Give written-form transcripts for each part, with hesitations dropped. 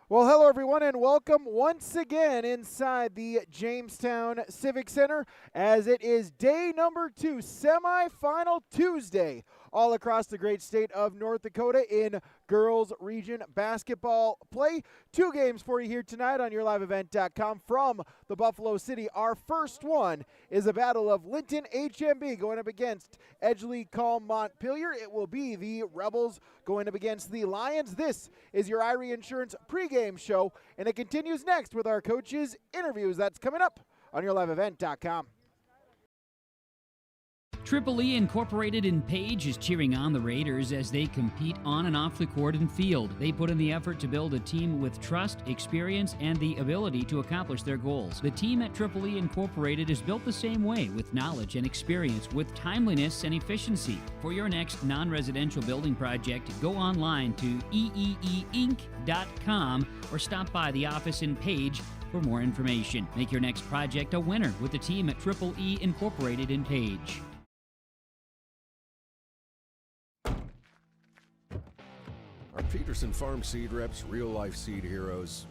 Well, hello, everyone, and welcome once again inside the Jamestown Civic Center as it is day number 2, semifinal Tuesday, all across the great state of North Dakota in girls region basketball play. 2 games for you here tonight on YourLiveEvent.com from the Buffalo City. Our first one is a battle of Linton-HMB going up against Edgeley, Kulm, Montpelier. It will be the Rebels going up against the Lions. This is your Irie Insurance pregame show, and it continues next with our coaches' interviews. That's coming up on YourLiveEvent.com. Triple E Incorporated in Page is cheering on the Raiders as they compete on and off the court and field. They put in the effort to build a team with trust, experience, and the ability to accomplish their goals. The team at Triple E Incorporated is built the same way, with knowledge and experience, with timeliness and efficiency. For your next non-residential building project, go online to eeeinc.com or stop by the office in Page for more information. Make your next project a winner with the team at Triple E Incorporated in Page. Our Peterson Farm seed reps, real-life seed heroes,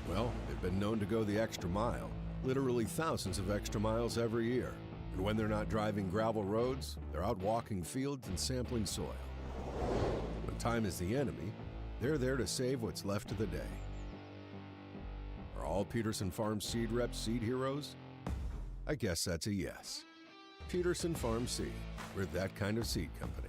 well, they've been known to go the extra mile, literally thousands of extra miles every year. And when they're not driving gravel roads, they're out walking fields and sampling soil. When time is the enemy, they're there to save what's left of the day. Are all Peterson Farm seed reps seed heroes? I guess that's a yes. Peterson Farm Seed, we're that kind of seed company.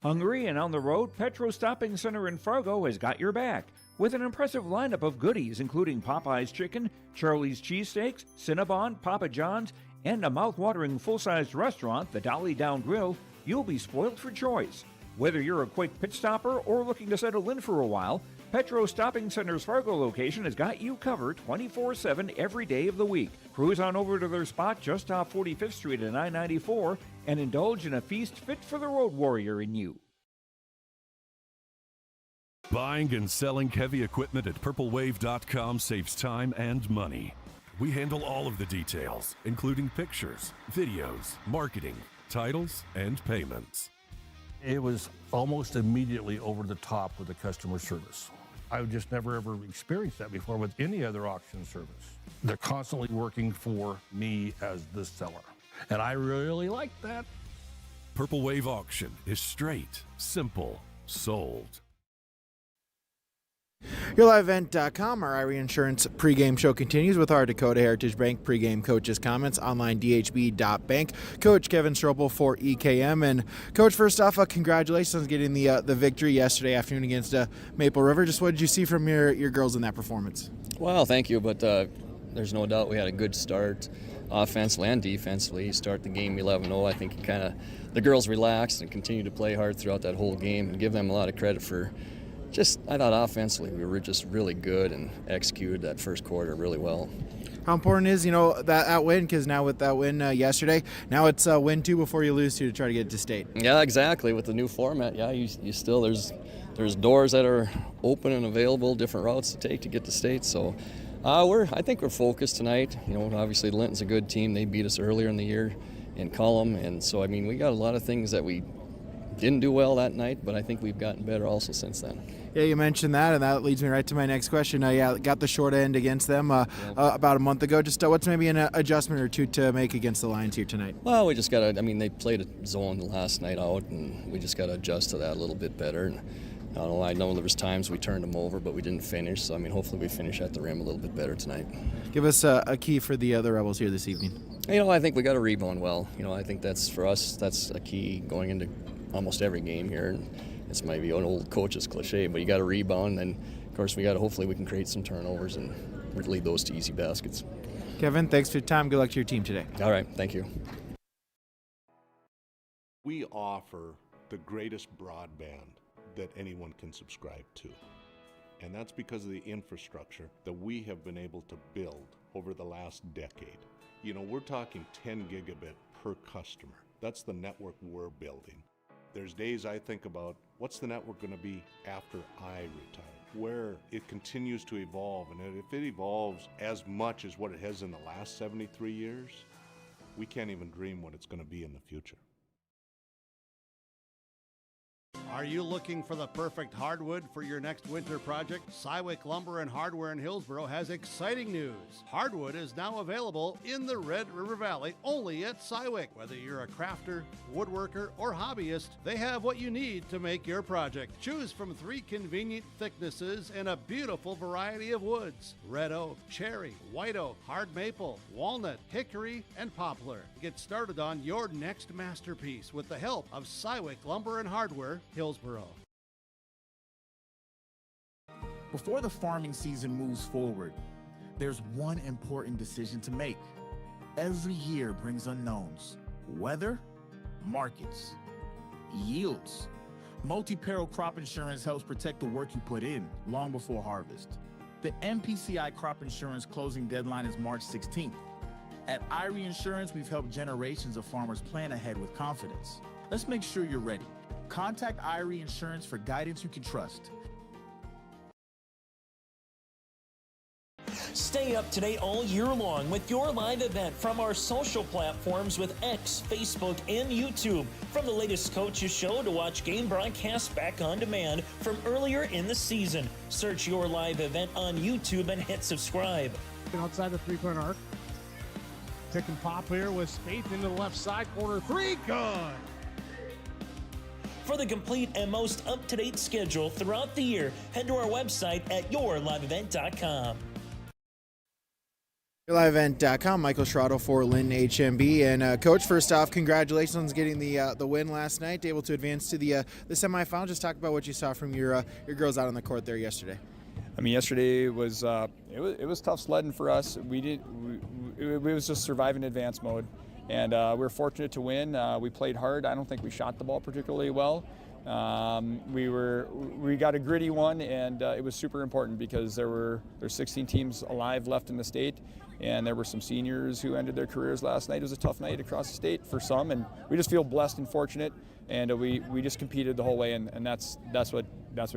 Hungry and on the road, Petro Stopping Center in Fargo has got your back with an impressive lineup of goodies including Popeye's Chicken, Charlie's Cheesesteaks, Cinnabon, Papa John's, and a mouth-watering full-sized restaurant, the Dolly Down Grill. You'll be spoiled for choice. Whether you're a quick pit stopper or looking to settle in for a while, Petro Stopping Center's Fargo location has got you covered 24/7 every day of the week. Cruise on over to their spot just off 45th Street and I-94 and indulge in a feast fit for the road warrior in you. Buying and selling heavy equipment at purplewave.com saves time and money. We handle all of the details, including pictures, videos, marketing, titles, and payments. It was almost immediately over the top with the customer service. I've just never ever experienced that before with any other auction service. They're constantly working for me as the seller, and I really like that. Purple Wave Auction is straight, simple, sold. YourLiveEvent.com, our Irie Insurance pregame show continues with our Dakota Heritage Bank pregame coaches' comments, online dhb.bank. Coach Kevin Stropel for EKM. And Coach, first off, congratulations on getting the victory yesterday afternoon against Maple River. Just what did you see from your girls in that performance? Well, thank you, but there's no doubt we had a good start offensively and defensively. You start the game 11-0. I think the girls relaxed and continued to play hard throughout that whole game, and give them a lot of credit for I thought offensively we were just really good and executed that first quarter really well. How important is, that win? Because now with that win yesterday, now it's win 2 before you lose 2 to try to get to state. Yeah, exactly. With the new format, you still there's doors that are open and available, different routes to take to get to state. So I think we're focused tonight. Obviously Linton's a good team. They beat us earlier in the year in Kulm, and so we got a lot of things that we didn't do well that night, but I think we've gotten better also since then. Yeah, you mentioned that, and that leads me right to my next question. Got the short end against them about a month ago. Just what's maybe an adjustment or two to make against the Lions here tonight? Well, we just got to, they played a zone the last night out, and we just got to adjust to that a little bit better. And I know there was times we turned them over, but we didn't finish. So, hopefully we finish at the rim a little bit better tonight. Give us a key for the other Rebels here this evening. I think we got to rebound well. I think that's, for us, that's a key going into almost every game here. And this might be an old coach's cliche, but you got to rebound, and of course hopefully we can create some turnovers and lead those to easy baskets. Kevin, thanks for your time. Good luck to your team today. All right, thank you. We offer the greatest broadband that anyone can subscribe to, and that's because of the infrastructure that we have been able to build over the last decade. We're talking 10 gigabit per customer. That's the network we're building. There's days I think about what's the network going to be after I retire, where it continues to evolve. And if it evolves as much as what it has in the last 73 years, we can't even dream what it's going to be in the future. Are you looking for the perfect hardwood for your next winter project? Cywick Lumber and Hardware in Hillsboro has exciting news. Hardwood is now available in the Red River Valley only at Cywick. Whether you're a crafter, woodworker, or hobbyist, they have what you need to make your project. Choose from 3 convenient thicknesses and a beautiful variety of woods: red oak, cherry, white oak, hard maple, walnut, hickory, and poplar. Get started on your next masterpiece with the help of Cywick Lumber and Hardware, Hillsboro. Before the farming season moves forward, there's one important decision to make. Every year brings unknowns: weather, markets, yields. Multi-peril crop insurance helps protect the work you put in long before harvest. The MPCI crop insurance closing deadline is March 16th. At Irie Insurance, we've helped generations of farmers plan ahead with confidence. Let's make sure you're ready. Contact Irie Insurance for guidance you can trust. Stay up to date all year long with your live event from our social platforms with X, Facebook, and YouTube. From the latest coaches show to watch game broadcasts back on demand from earlier in the season. Search your live event on YouTube and hit subscribe. Outside the three-point arc. Pick and pop here with Spaeth into the left side corner. 3, good. For the complete and most up-to-date schedule throughout the year, head to our website at yourliveevent.com. YourLiveEvent.com. Michael Schrato for Linton-HMB. And Coach, first off, congratulations on getting the win last night, able to advance to the semifinals. Just talk about what you saw from your girls out on the court there yesterday. I mean, yesterday was it was tough sledding for us. It was just surviving advance mode, and we were fortunate to win. We played hard. I don't think we shot the ball particularly well. We got a gritty one, and it was super important because there's 16 teams alive left in the state, and there were some seniors who ended their careers last night. It was a tough night across the state for some, and we just feel blessed and fortunate, and we just competed the whole way, and that's what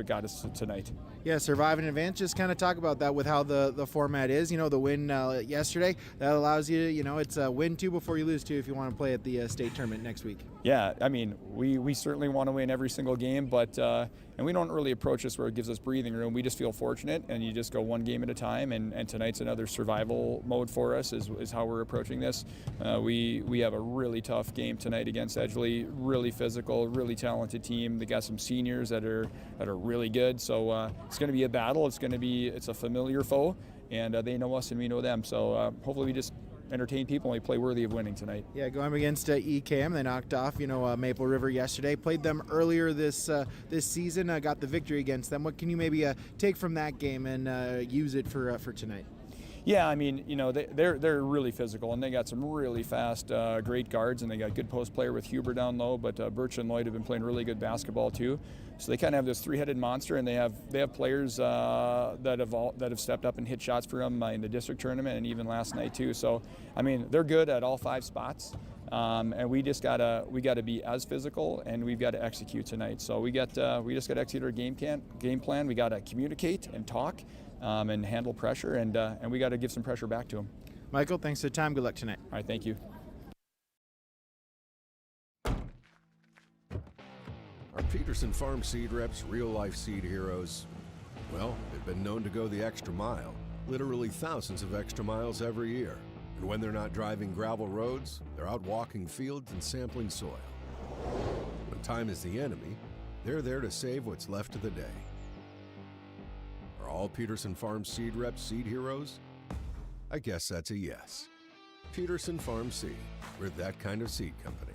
got us tonight. Yeah, survive in advance. Just kind of talk about that with how the format is. You know, the win yesterday, that allows you, it's a win 2 before you lose 2 if you want to play at the state tournament next week. Yeah, I mean, we certainly want to win every single game, but and we don't really approach this where it gives us breathing room. We just feel fortunate, and you just go one game at a time, and tonight's another survival mode for us is how we're approaching this. We have a really tough game tonight against Edgeley, really physical, really talented team. They got some seniors that are really good, so it's going to be a battle. It's a familiar foe, and they know us and we know them, so hopefully we just entertain people and we play worthy of winning tonight. Yeah, going against ECAM, they knocked off Maple River yesterday. Played them earlier this season, got the victory against them. What can you maybe take from that game and use it for tonight? Yeah, I mean, they're really physical, and they got some really fast, great guards, and they got good post player with Huber down low. But Birch and Lloyd have been playing really good basketball too. So they kind of have this three-headed monster, and they have players that have stepped up and hit shots for them in the district tournament and even last night too. So I mean, they're good at all 5 spots. And we just gotta be as physical, and we've got to execute tonight. So we just gotta execute our game plan. We gotta communicate and talk, and handle pressure, and we gotta give some pressure back to them. Michael, thanks for the time. Good luck tonight. All right, thank you. Our Peterson Farm seed reps, real-life seed heroes, well, they've been known to go the extra mile, literally thousands of extra miles every year. And when they're not driving gravel roads, they're out walking fields and sampling soil. When time is the enemy, they're there to save what's left of the day. Are all Peterson Farm seed reps seed heroes? I guess that's a yes. Peterson Farm Seed. We're that kind of seed company.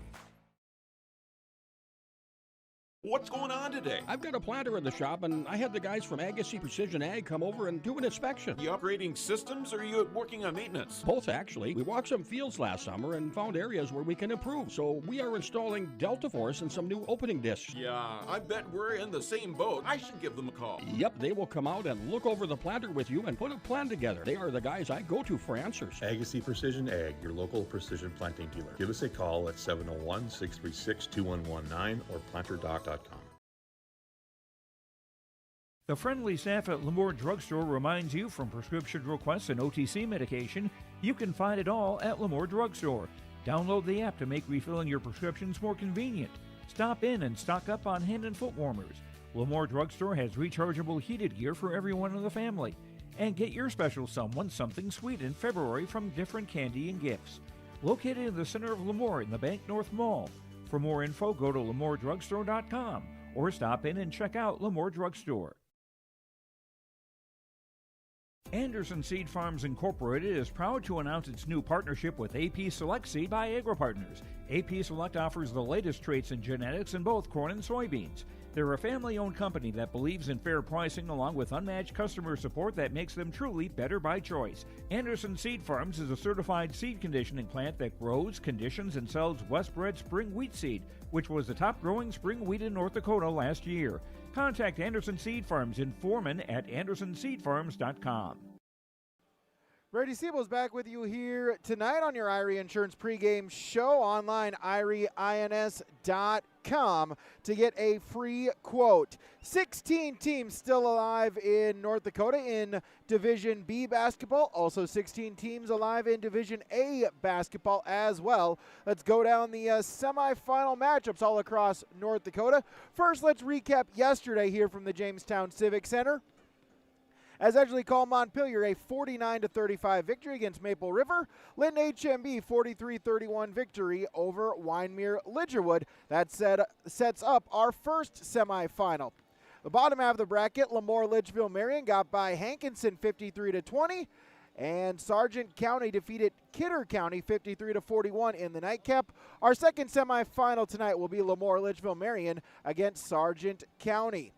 What's going on today? I've got a planter in the shop, and I had the guys from Agassiz Precision Ag come over and do an inspection. You upgrading systems, or are you working on maintenance? Both, actually. We walked some fields last summer and found areas where we can improve. So we are installing Delta Force and some new opening discs. Yeah, I bet we're in the same boat. I should give them a call. Yep, they will come out and look over the planter with you and put a plan together. They are the guys I go to for answers. Agassiz Precision Ag, your local precision planting dealer. Give us a call at 701-636-2119 or planterdoc.com. The friendly staff at Lemoore Drugstore reminds you, from prescription requests and OTC medication, you can find it all at Lemoore Drugstore. Download the app to make refilling your prescriptions more convenient. Stop in and stock up on hand and foot warmers. Lamore Drugstore has rechargeable heated gear for everyone in the family. And get your special someone something sweet in February from different candy and gifts. Located in the center of Lamore in the Bank North Mall. For more info, go to lamoredrugstore.com or stop in and check out Lamore Drugstore. Anderson Seed Farms Incorporated is proud to announce its new partnership with AP Select Seed by AgroPartners. AP Select offers the latest traits and genetics in both corn and soybeans. They're a family-owned company that believes in fair pricing along with unmatched customer support that makes them truly better by choice. Anderson Seed Farms is a certified seed conditioning plant that grows, conditions, and sells Westbred spring wheat seed, which was the top-growing spring wheat in North Dakota last year. Contact Anderson Seed Farms in Foreman at andersonseedfarms.com. Brady Siebel's back with you here tonight on your Irie Insurance pregame show. Online, IrieINS.com to get a free quote. 16 teams still alive in North Dakota in Division B basketball. Also 16 teams alive in Division A basketball as well. Let's go down the semifinal matchups all across North Dakota. First, let's recap yesterday here from the Jamestown Civic Center, as Edgeley called Montpelier a 49-35 victory against Maple River. Linton-HMB 43-31 victory over Wyndmere-Lidgerwood. That sets up our first semifinal. The bottom half of the bracket, Lemoore-Litchfield-Marion got by Hankinson 53-20, and Sargent County defeated Kidder County 53-41 in the nightcap. Our second semifinal tonight will be Lemoore-Litchfield-Marion against Sargent County.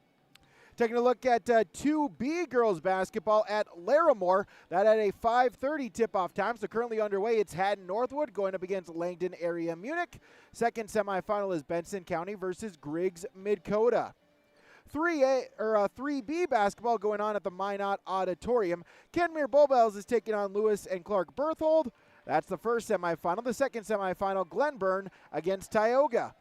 Taking a look at 2B girls basketball at Larimore. That had a 5:30 tip-off time, so currently underway. It's Haddon Northwood going up against Langdon Area Munich. Second semifinal is Benson County versus Griggs Midcoda. 3B basketball going on at the Minot Auditorium. Kenmere Bowbells is taking on Lewis and Clark Berthold. That's the first semifinal. The second semifinal, Glenburn against Tioga.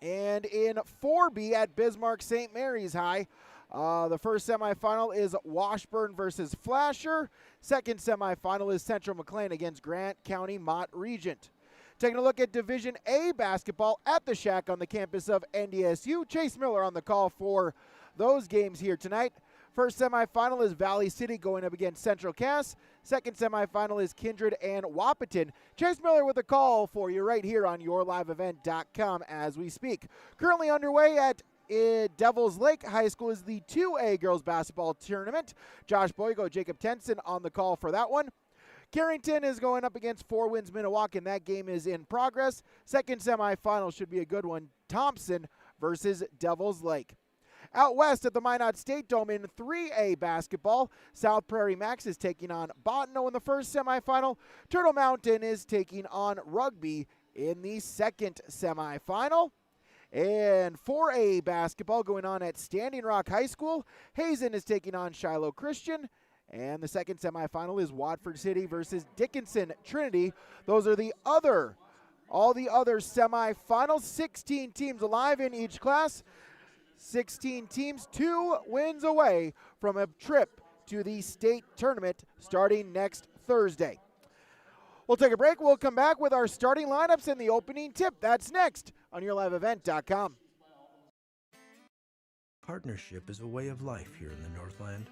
And in 4B at Bismarck St. Mary's High, the first semifinal is Washburn versus Flasher. Second semifinal is Central McLean against Grant County Mott Regent. Taking a look at Division A basketball at the Shack on the campus of NDSU. Chase Miller on the call for those games here tonight. First semifinal is Valley City going up against Central Cass. Second semifinal is Kindred and Wahpeton. Chase Miller with a call for you right here on yourliveevent.com as we speak. Currently underway at Devils Lake High School is the 2A girls basketball tournament. Josh Boyko, Jacob Tenson on the call for that one. Carrington is going up against Four Winds Minnewaca, and that game is in progress. Second semifinal should be a good one. Thompson versus Devils Lake. Out west at the Minot State Dome in 3A basketball, South Prairie Max is taking on Bottineau in the first semifinal. Turtle Mountain is taking on Rugby in the second semifinal. And 4A basketball going on at Standing Rock High School. Hazen is taking on Shiloh Christian. And the second semifinal is Watford City versus Dickinson Trinity. Those are all the other semifinals. 16 teams alive in each class. 16 teams, 2 wins away from a trip to the state tournament starting next Thursday. We'll take a break. We'll come back with our starting lineups and the opening tip. That's next on yourliveevent.com. Partnership is a way of life here in the Northland.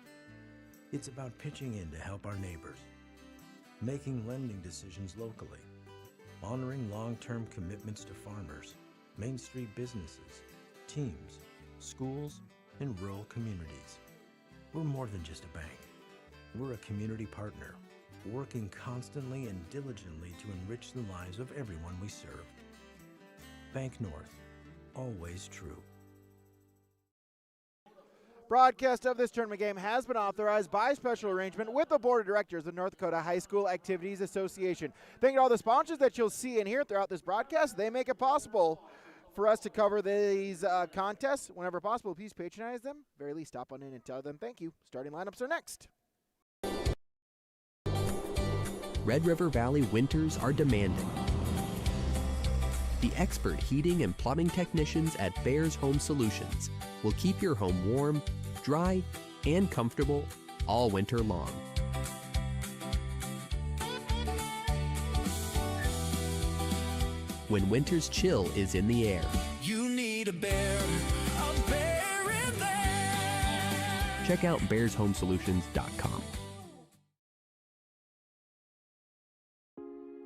It's about pitching in to help our neighbors, making lending decisions locally, honoring long-term commitments to farmers, Main Street businesses, teams, schools, and rural communities. We're more than just a bank. We're a community partner, working constantly and diligently to enrich the lives of everyone we serve. Bank North, always true. Broadcast of this tournament game has been authorized by special arrangement with the Board of Directors of North Dakota High School Activities Association. Thank you to all the sponsors that you'll see and hear throughout this broadcast. They make it possible for us to cover these contests whenever possible. Please patronize them. Very least stop on in and tell them thank you. Starting lineups are next. Red River Valley winters are demanding. The expert heating and plumbing technicians at Bears Home Solutions will keep your home warm, dry, and comfortable all winter long. When winter's chill is in the air, You a bear in there. Check out bearshomesolutions.com.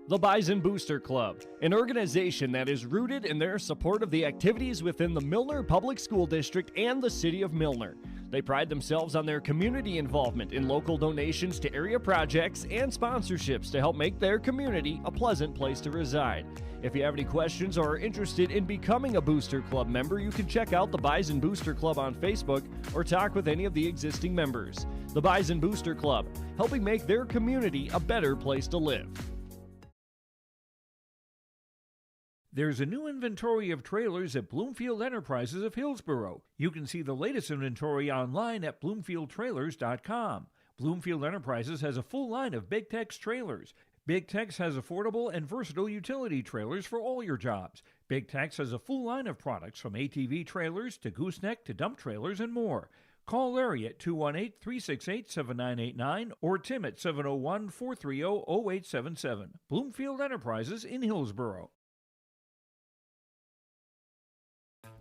The Bison Booster Club, an organization that is rooted in their support of the activities within the Milner Public School District and the City of Milner. They pride themselves on their community involvement in local donations to area projects and sponsorships to help make their community a pleasant place to reside. If you have any questions or are interested in becoming a Booster Club member, you can check out the Bison Booster Club on Facebook or talk with any of the existing members. The Bison Booster Club, helping make their community a better place to live. There's a new inventory of trailers at Bloomfield Enterprises of Hillsborough. You can see the latest inventory online at bloomfieldtrailers.com. Bloomfield Enterprises has a full line of Big Tex trailers. Big Tex has affordable and versatile utility trailers for all your jobs. Big Tex has a full line of products from ATV trailers to gooseneck to dump trailers and more. Call Larry at 218-368-7989 or Tim at 701-430-0877. Bloomfield Enterprises in Hillsborough.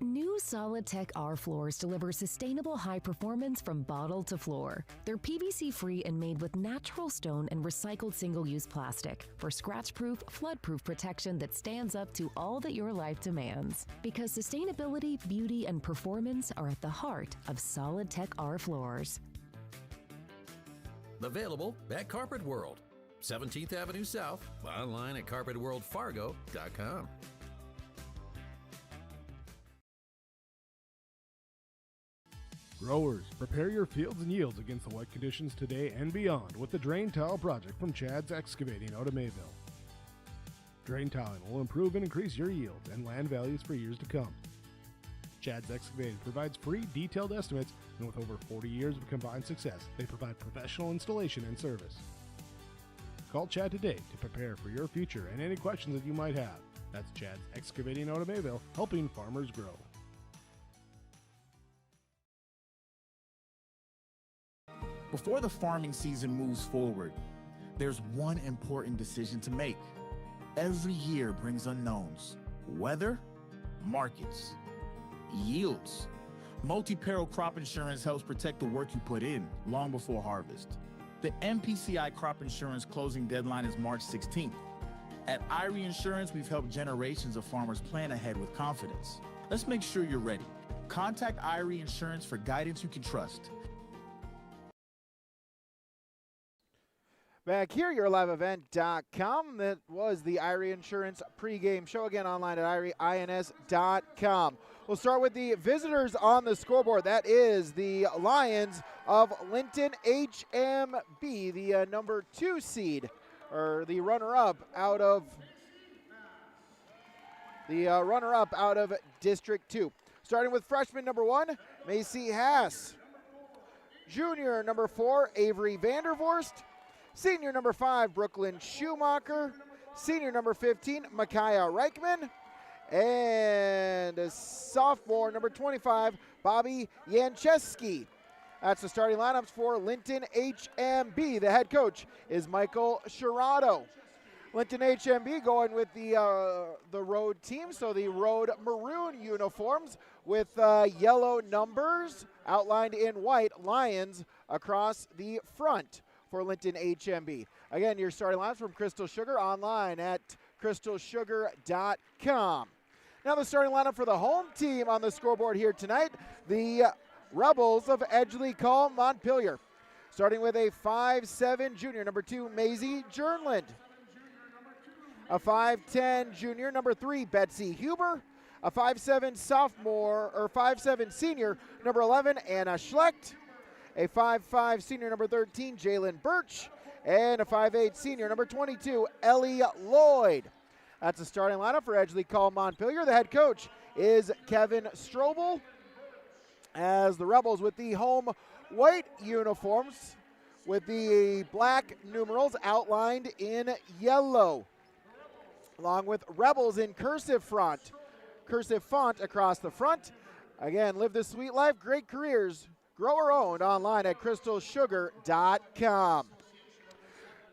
New Solid-Tech R floors deliver sustainable high performance from bottle to floor. They're PVC-free and made with natural stone and recycled single-use plastic for scratch-proof, flood-proof protection that stands up to all that your life demands. Because sustainability, beauty, and performance are at the heart of Solid-Tech R floors. Available at Carpet World, 17th Avenue South, online at carpetworldfargo.com. Growers, prepare your fields and yields against the wet conditions today and beyond with the Drain Tile project from Chad's Excavating out of Mayville. Drain tiling will improve and increase your yield and land values for years to come. Chad's Excavating provides free detailed estimates, and with over 40 years of combined success, they provide professional installation and service. Call Chad today to prepare for your future and any questions that you might have. That's Chad's Excavating out of Mayville, helping farmers grow. Before the farming season moves forward, there's one important decision to make. Every year brings unknowns: weather, markets, yields. Multi-peril crop insurance helps protect the work you put in long before harvest. The MPCI crop insurance closing deadline is March 16th. At Irie Insurance, we've helped generations of farmers plan ahead with confidence. Let's make sure you're ready. Contact Irie Insurance for guidance you can trust. Back here, YourLiveEvent.com. That was the Irie Insurance pregame show. Again, online at IrieINS.com. We'll start with the visitors on the scoreboard. That is the Lions of Linton-HMB, the number 2 seed, or the runner-up out of District 2. Starting with freshman number 1, Macy Haas. Junior number 4, Avery Vandervorst. Senior number 5, Brooklyn Schumacher. Senior number 15, Micaiah Reichman. And a sophomore number 25, Bobby Yancheski. That's the starting lineups for Linton-HMB. The head coach is Michael Sherrado. Linton-HMB going with the road team, so the road maroon uniforms with yellow numbers outlined in white, Lions across the front for Linton-HMB. Again, your starting lineups from Crystal Sugar online at crystalsugar.com. Now the starting lineup for the home team on the scoreboard here tonight, the Rebels of Edgeley Kulm, Montpelier. Starting with a 5'7" junior, number 2, Maisie Jernland. A 5'10" junior, number 3, Betsy Huber. A 5'7" sophomore, or 5'7" senior, number 11, Anna Schlecht. A 5'5" senior, number 13, Jalen Birch. And a 5'8" senior, number 22, Ellie Lloyd. That's a starting lineup for Edgeley Kulm Montpelier. The head coach is Kevin Strobel. As the Rebels with the home white uniforms with the black numerals outlined in yellow, along with Rebels in cursive font across the front. Again, live this sweet life, great careers, grower owned, online at crystalsugar.com.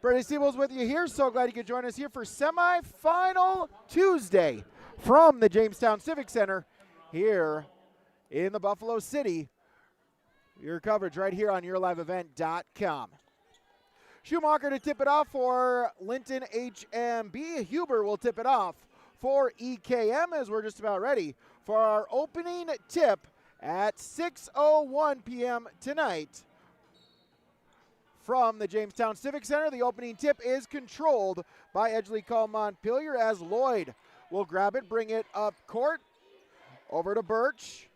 Brady Siebel's with you here. So glad you could join us here for semifinal Tuesday from the Jamestown Civic Center here in the Buffalo City. Your coverage right here on YourLiveEvent.com. Schumacher to tip it off for Linton-HMB. Huber will tip it off for EKM as we're just about ready for our opening tip at 6:01 p.m. tonight from the Jamestown Civic Center. The opening tip is controlled by Edgeley Kulm Montpelier as Lloyd will grab it, bring it up court, over to Birch.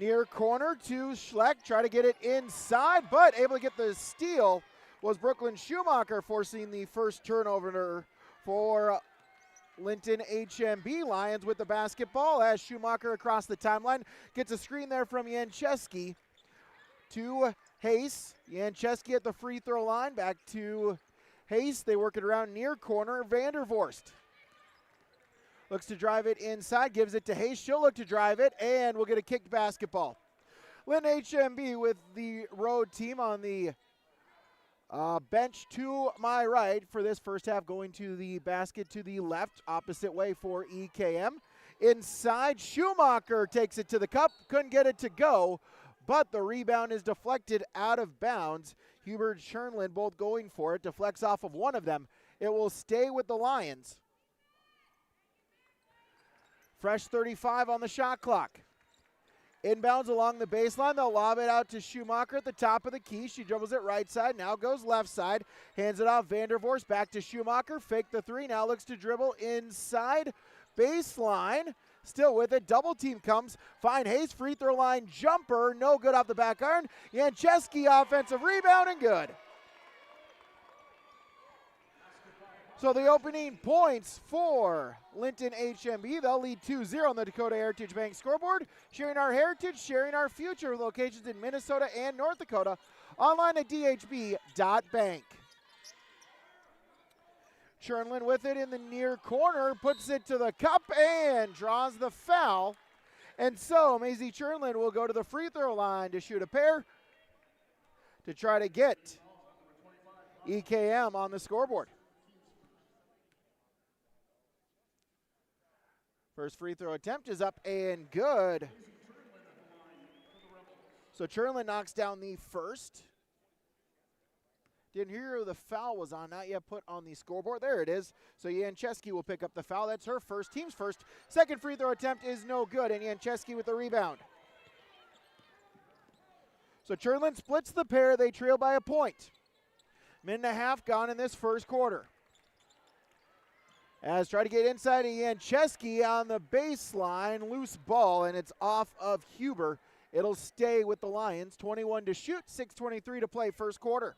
Near corner to Schleck, try to get it inside, but able to get the steal was Brooklyn Schumacher, forcing the first turnover for Linton-HMB. Lions with the basketball as Schumacher across the timeline gets a screen there from Yancheski to Hayes. Yancheski at the free throw line, back to Hayes. They work it around near corner. Vandervorst looks to drive it inside, gives it to Hayes. She'll look to drive it, and we'll get a kicked basketball. Linton-HMB with the road team on the bench to my right for this first half, going to the basket to the left, opposite way for EKM. Inside, Schumacher takes it to the cup, couldn't get it to go, but the rebound is deflected out of bounds. Hubert Chernlin both going for it, deflects off of one of them. It will stay with the Lions. Fresh 35 on the shot clock. Inbounds along the baseline. They'll lob it out to Schumacher at the top of the key. She dribbles it right side, now goes left side. Hands it off Vandervorst, back to Schumacher. Fake the three, now looks to dribble inside. Baseline, still with it. Double team comes. Fine Hayes, free throw line jumper. No good off the back iron. Yancheski offensive rebound and good. So the opening points for Linton-HMB. They'll lead 2-0 on the Dakota Heritage Bank scoreboard. Sharing our heritage, sharing our future with locations in Minnesota and North Dakota. Online at dhb.bank. Chernlin with it in the near corner, puts it to the cup and draws the foul. And so Maisie Chernlin will go to the free throw line to shoot a pair to try to get EKM on the scoreboard. First free throw attempt is up and good. So Chernlin knocks down the first. Didn't hear who the foul was on, not yet put on the scoreboard. There it is. So Yancheski will pick up the foul. That's her first, team's first. Second free throw attempt is no good, and Yancheski with the rebound. So Chernlin splits the pair. They trail by a point. Minute and a half gone in this first quarter. As try to get inside to Yancheski on the baseline, loose ball, and it's off of Huber. It'll stay with the Lions. 21 to shoot, 6:23 to play first quarter.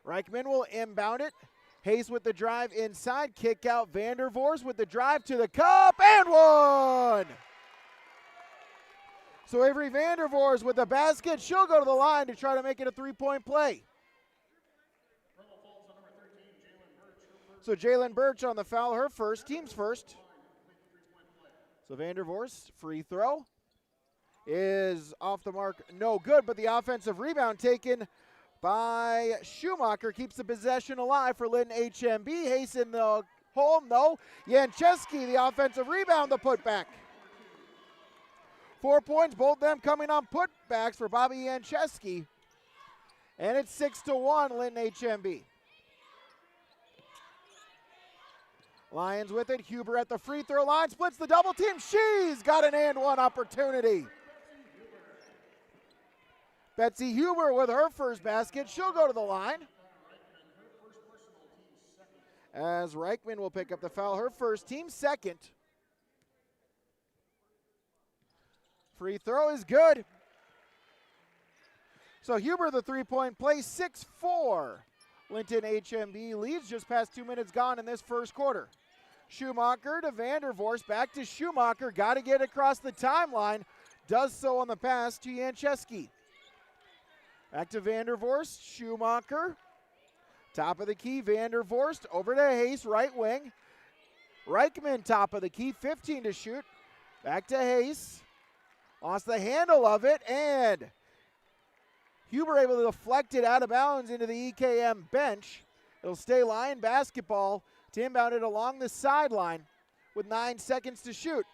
Reichman will inbound it. Hayes with the drive inside, kick out. Vandervorst with the drive to the cup, and one! So Avery Vandervorst with the basket. She'll go to the line to try to make it a three-point play. So Jalen Birch on the foul, her first, team's first. So Vandervorst, free throw is off the mark, no good, but the offensive rebound taken by Schumacher keeps the possession alive for Linton-HMB. Hayes in the hole, no. Yancheski, the offensive rebound, the putback. 4 points, both of them coming on putbacks for Bobby Yancheski. And it's 6-1, Linton-HMB. Lions with it. Huber at the free throw line. Splits the double team. She's got an and one opportunity. Betsy Huber with her first basket. She'll go to the line. As Reichman will pick up the foul. Her first, team second. Free throw is good. So Huber the three-point play. 6-4. Linton-HMB leads, just past 2 minutes gone in this first quarter. Schumacher to Vandervorst, back to Schumacher, got to get across the timeline, does so on the pass to Yancheski. Back to Vandervorst, Schumacher, top of the key, Vandervorst, over to Hayes, right wing. Reichman, top of the key, 15 to shoot, back to Hayes, lost the handle of it, and Huber able to deflect it out of bounds into the EKM bench. It'll stay Lion basketball. to inbound it along the sideline with 9 seconds to shoot.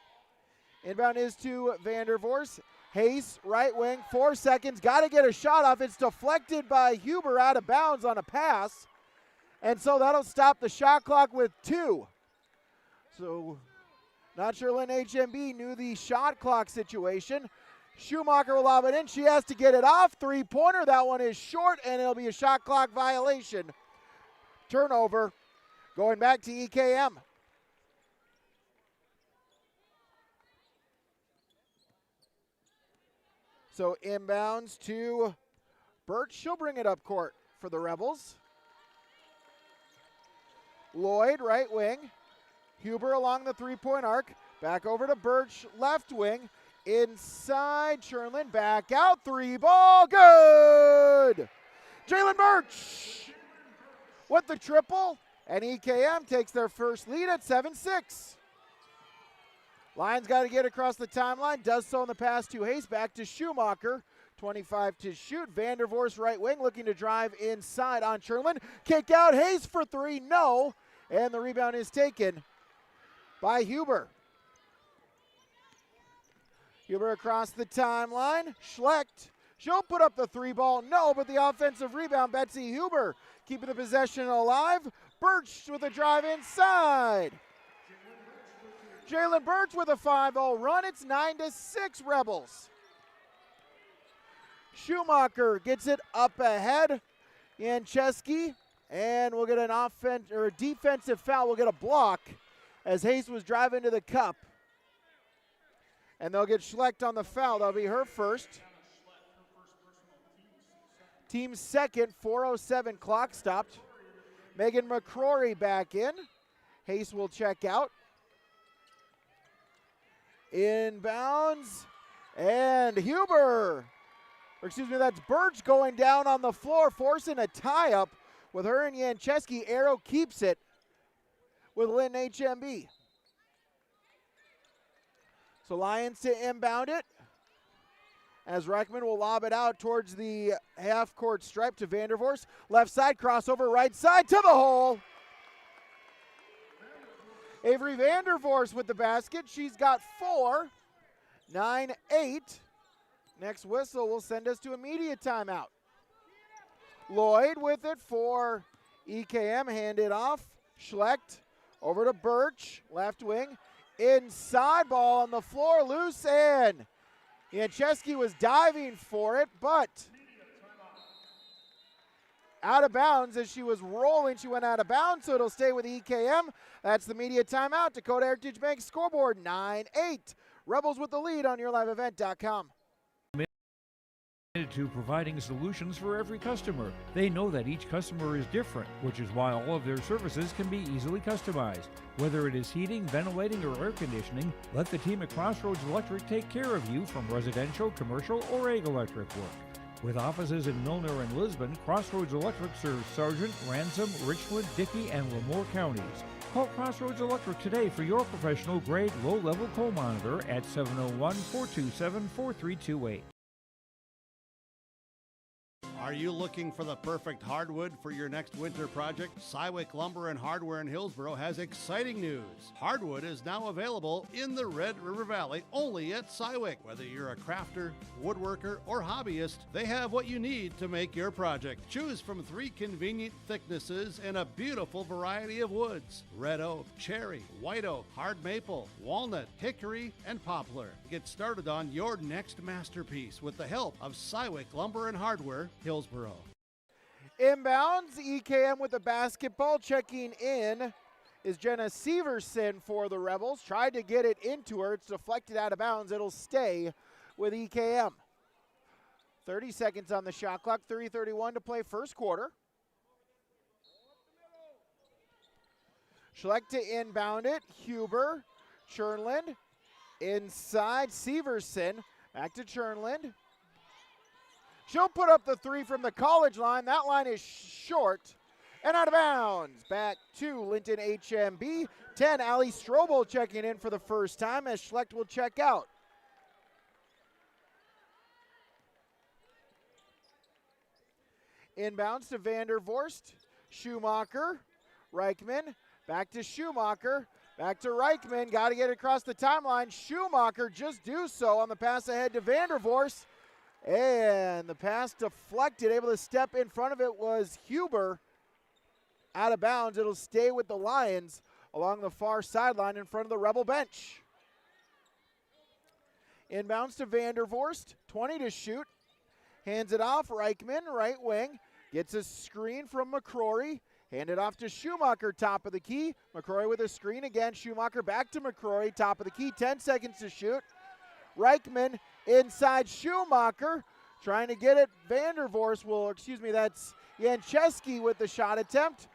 Inbound is to Vandervoors. Hayes, right wing, 4 seconds. Got to get a shot off. It's deflected by Huber out of bounds on a pass. And so that'll stop the shot clock with 2. So not sure Linton-HMB knew the shot clock situation. Schumacher will lob it in. She has to get it off. Three-pointer. That one is short, and it'll be a shot clock violation. Turnover going back to EKM. So inbounds to Birch. She'll bring it up court for the Rebels. Lloyd, right wing. Huber along the three-point arc. Back over to Birch, left wing. Inside, Chernlin, back out. 3-ball, good! Jalen Birch with the triple. And EKM takes their first lead at 7-6. Lions got to get across the timeline. Does so in the pass to Hayes. Back to Schumacher. 25 to shoot. Vandervoors right wing looking to drive inside on Chernlin. Kick out. Hayes for 3. No. And the rebound is taken by Huber. Huber across the timeline. Schlecht. She'll put up the 3-ball. No, but the offensive rebound. Betsy Huber keeping the possession alive. Birch with a drive inside. Jalen Birch with a 5-0 run. It's 9-6 Rebels. Schumacher gets it up ahead. Yancheski, and we'll get an a defensive foul. We'll get a block as Hayes was driving to the cup. And they'll get Schlecht on the foul. That'll be her first. Team second, 4:07 clock stopped. Megan McCrory back in. Hayes will check out. Inbounds, and Huber, or excuse me, that's Birch going down on the floor, forcing a tie-up with her and Yancheski. Arrow keeps it with Linton-HMB. So Lions to inbound it, as Reichman will lob it out towards the half-court stripe to Vandervoors. Left side, crossover, right side to the hole. Avery Vandervoors with the basket. She's got 4. 9-8. Next whistle will send us to immediate timeout. Lloyd with it for EKM. Handed off. Schlecht over to Birch. Left wing. Inside, ball on the floor. Loose, and Yancheski was diving for it, but out of bounds as she was rolling. She went out of bounds, so it'll stay with EKM. That's the media timeout. Dakota Heritage Bank scoreboard 9-8. Rebels with the lead on YourLiveEvent.com. To providing solutions for every customer. They know that each customer is different, which is why all of their services can be easily customized. Whether it is heating, ventilating, or air conditioning, let the team at Crossroads Electric take care of you from residential, commercial, or ag electric work. With offices in Milner and Lisbon, Crossroads Electric serves Sargent, Ransom, Richland, Dickey, and Lemoore counties. Call Crossroads Electric today for your professional-grade low-level coal monitor at 701-427-4328. Are you looking for the perfect hardwood for your next winter project? Cywick Lumber and Hardware in Hillsboro has exciting news. Hardwood is now available in the Red River Valley only at Cywick. Whether you're a crafter, woodworker, or hobbyist, they have what you need to make your project. Choose from 3 convenient thicknesses and a beautiful variety of woods: red oak, cherry, white oak, hard maple, walnut, hickory, and poplar. Get started on your next masterpiece with the help of Cywick Lumber and Hardware, Hillsboro. Inbounds, EKM with the basketball. Checking in is Jenna Severson for the Rebels. Tried to get it into her. It's deflected out of bounds. It'll stay with EKM. 30 seconds on the shot clock. 3:31 to play first quarter. Schlecht to inbound it. Huber, Chernland, inside. Severson, back to Chernland. She'll put up the 3 from the college line. That line is short and out of bounds. Back to Linton-HMB. 10, Ali Strobel checking in for the first time as Schlecht will check out. Inbounds to Vandervorst. Schumacher, Reichman, Back to Schumacher. Back to Reichman. Got to get it across the timeline. Schumacher just do so on the pass ahead to Vandervorst. And the pass deflected. Able to step in front of it was Huber. Out of bounds. It'll stay with the Lions along the far sideline in front of the Rebel bench. Inbounds to Vandervorst. 20 to shoot. Hands it off. Reichman, right wing. Gets a screen from McCrory. Hand it off to Schumacher, top of the key. McCrory with a screen again. Schumacher back to McCrory, top of the key. 10 seconds to shoot. Reichman inside Schumacher. Trying to get it. Vandervorst that's Jancheski with the shot attempt.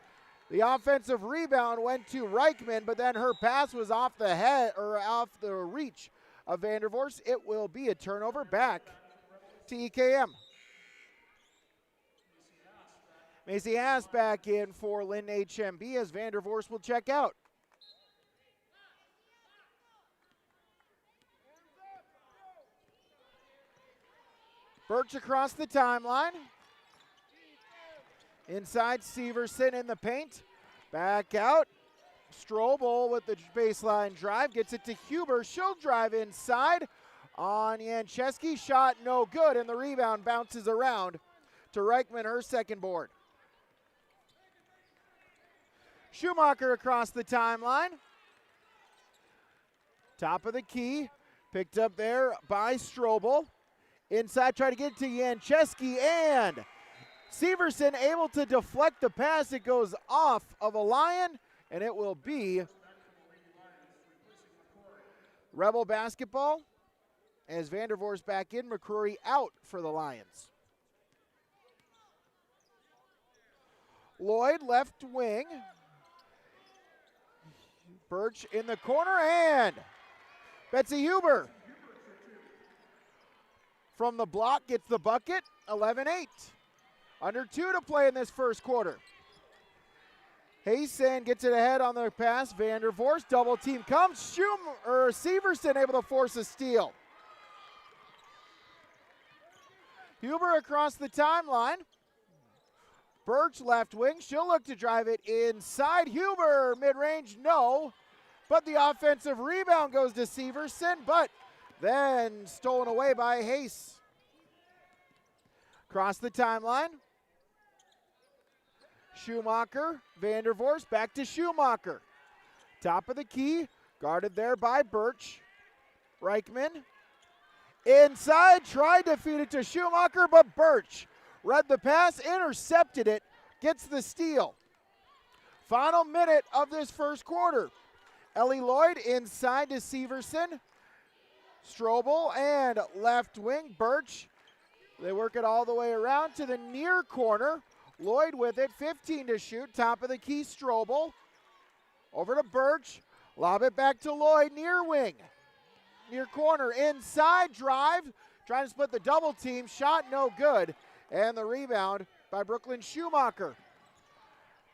The offensive rebound went to Reichman, but then her pass was off the head or off the reach of Vandervorst. It will be a turnover back to EKM. Macy Haas back in for Linton-HMB as Vandervorst will check out. Birch across the timeline. Inside Severson in the paint. Back out. Strobel with the baseline drive. Gets it to Huber. She'll drive inside on Jancheski. Shot no good, and the rebound bounces around to Reichman, her second board. Schumacher across the timeline. Top of the key. Picked up there by Strobel. Inside, try to get it to Jancheski, and Severson able to deflect the pass. It goes off of a Lion, and it will be Rebel basketball as Vandervorst back in, McCrory out for the Lions. Lloyd left wing. Birch in the corner, and Betsy Huber from the block gets the bucket. 11-8. Under 2 to play in this first quarter. Haysen gets it ahead on the pass. Vandervorst, double team comes. Severson able to force a steal. Huber across the timeline. Birch left wing. She'll look to drive it inside. Huber, mid-range, no. But the offensive rebound goes to Severson, but then stolen away by Hayes. Across the timeline. Schumacher, Vandervorst, back to Schumacher. Top of the key, guarded there by Birch. Reichman. Inside, tried to feed it to Schumacher, but Birch read the pass, intercepted it, gets the steal. Final minute of this first quarter. Ellie Lloyd inside to Severson. Strobel and left wing, Birch. They work it all the way around to the near corner. Lloyd with it, 15 to shoot. Top of the key, Strobel. Over to Birch. Lob it back to Lloyd, near wing. Near corner, inside drive. Trying to split the double team. Shot no good. And the rebound by Brooklyn Schumacher.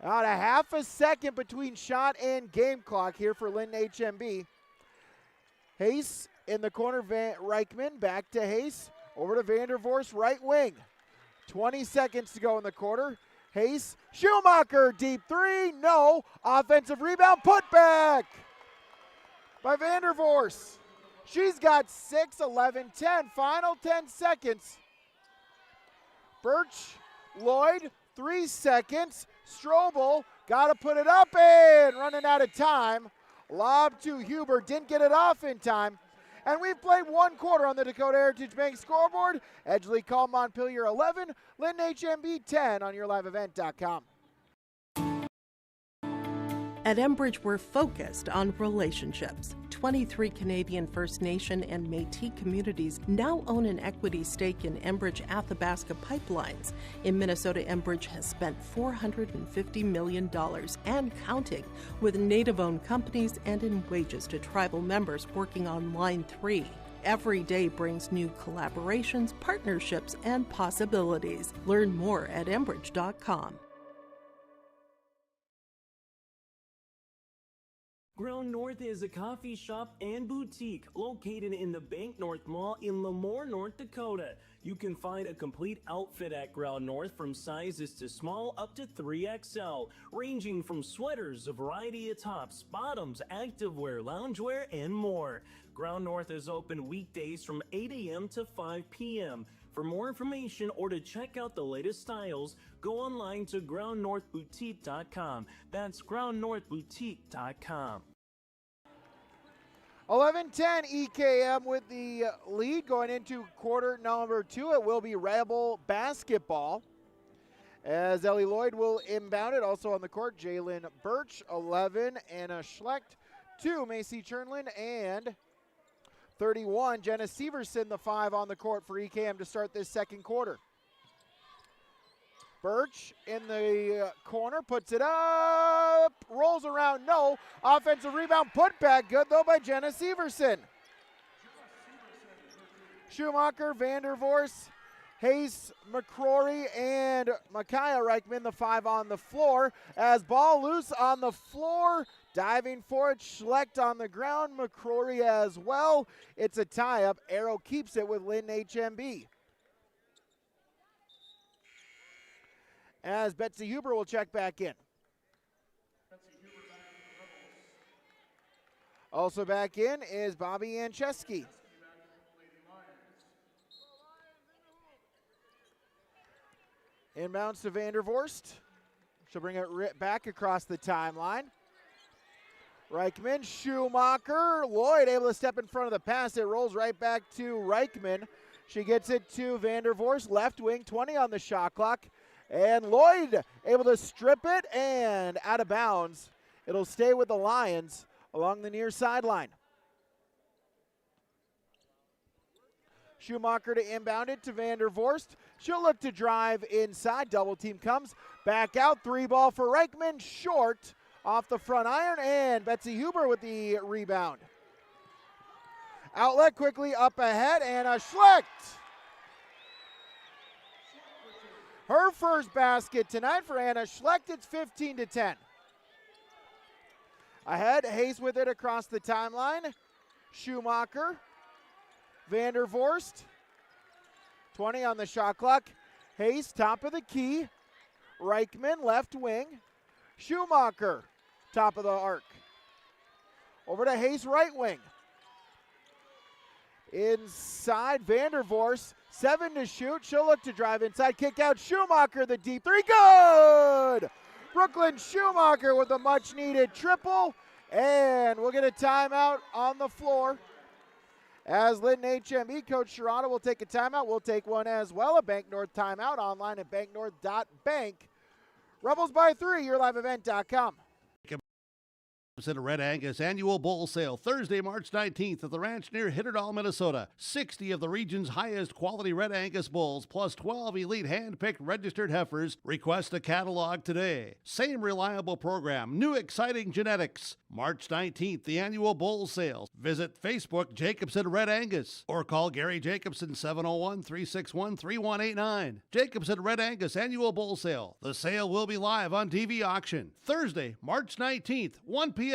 About a half a second between shot and game clock here for Linton-HMB. Hayes in the corner, Reichman back to Hayes. Over to Vandervorst, right wing. 20 seconds to go in the quarter. Hayes, Schumacher, deep three, no. Offensive rebound, put back by Vandervorst. She's got 6, 11, 10, final 10 seconds. Birch, Lloyd, 3 seconds. Strobel, got to put it up and running out of time. Lob to Huber, didn't get it off in time. And we've played one quarter on the Dakota Heritage Bank scoreboard. Edgeley Kulm Montpelier 11, Linton-HMB 10 on yourliveevent.com. At Enbridge, we're focused on relationships. 23 Canadian First Nation and Métis communities now own an equity stake in Enbridge Athabasca Pipelines. In Minnesota, Enbridge has spent $450 million and counting, with Native-owned companies and in wages to tribal members working on Line 3. Every day brings new collaborations, partnerships, and possibilities. Learn more at Enbridge.com. Ground North is a coffee shop and boutique located in the Bank North Mall in Lemoore, North Dakota. You can find a complete outfit at Ground North from sizes to small up to 3XL, ranging from sweaters, a variety of tops, bottoms, activewear, loungewear, and more. Ground North is open weekdays from 8 a.m. to 5 p.m. For more information or to check out the latest styles, go online to groundnorthboutique.com. That's groundnorthboutique.com. 11-10 EKM with the lead going into quarter number 2. It will be Rebel basketball as Ellie Lloyd will inbound it. Also on the court, Jalen Birch, 11, Anna Schlecht, 2, Macy Chernlin, and 31, Jenna Severson, the 5 on the court for EKM to start this second quarter. Birch in the corner, puts it up, rolls around, no. Offensive rebound, put back, good though by Jenna Severson. Schumacher, Vandervorst, Hayes, McCrory, and Micaiah Reichman, the 5 on the floor. As ball loose on the floor, diving for it, Schlecht on the ground, McCrory as well. It's a tie-up. Arrow keeps it with Linton-HMB. As Betsy Huber will check back in. Also back in is Bobby Ancheski. Inbounds to Vandervorst. She'll bring it back across the timeline. Reichman, Schumacher, Lloyd able to step in front of the pass. It rolls right back to Reichman. She gets it to Vandervorst, left wing, 20 on the shot clock. And Lloyd able to strip it and out of bounds. It'll stay with the Lions along the near sideline. Schumacher to inbound it to Vandervorst. She'll look to drive inside. Double team comes. Back out. 3 ball for Reichman. Short off the front iron. And Betsy Huber with the rebound. Outlet quickly up ahead. And a Schlecht. Her first basket tonight for Anna Schlecht. It's 15-10. Ahead, Hayes with it across the timeline. Schumacher, Vandervorst, 20 on the shot clock. Hayes, top of the key. Reichman, left wing. Schumacher, top of the arc. Over to Hayes, right wing. Inside, Vandervorst, 7 to shoot. She'll look to drive inside, kick out. Schumacher, the deep 3, good! Brooklyn Schumacher with a much-needed triple, and we'll get a timeout on the floor. As Linton-HMB, Coach Sherrata will take a timeout. We'll take one as well, a Bank North timeout online at banknorth.bank. Rebels by 3, yourliveevent.com. At a Red Angus annual bull sale Thursday, March 19th at the ranch near Hitterdall, Minnesota. 60 of the region's highest quality Red Angus bulls plus 12 elite hand-picked registered heifers. Request a catalog today. Same reliable program, new exciting genetics. March 19th, the annual bull sale. Visit Facebook Jacobson Red Angus or call Gary Jacobson 701-361-3189. Jacobson Red Angus annual bull sale. The sale will be live on TV auction Thursday, March 19th, 1 p.m.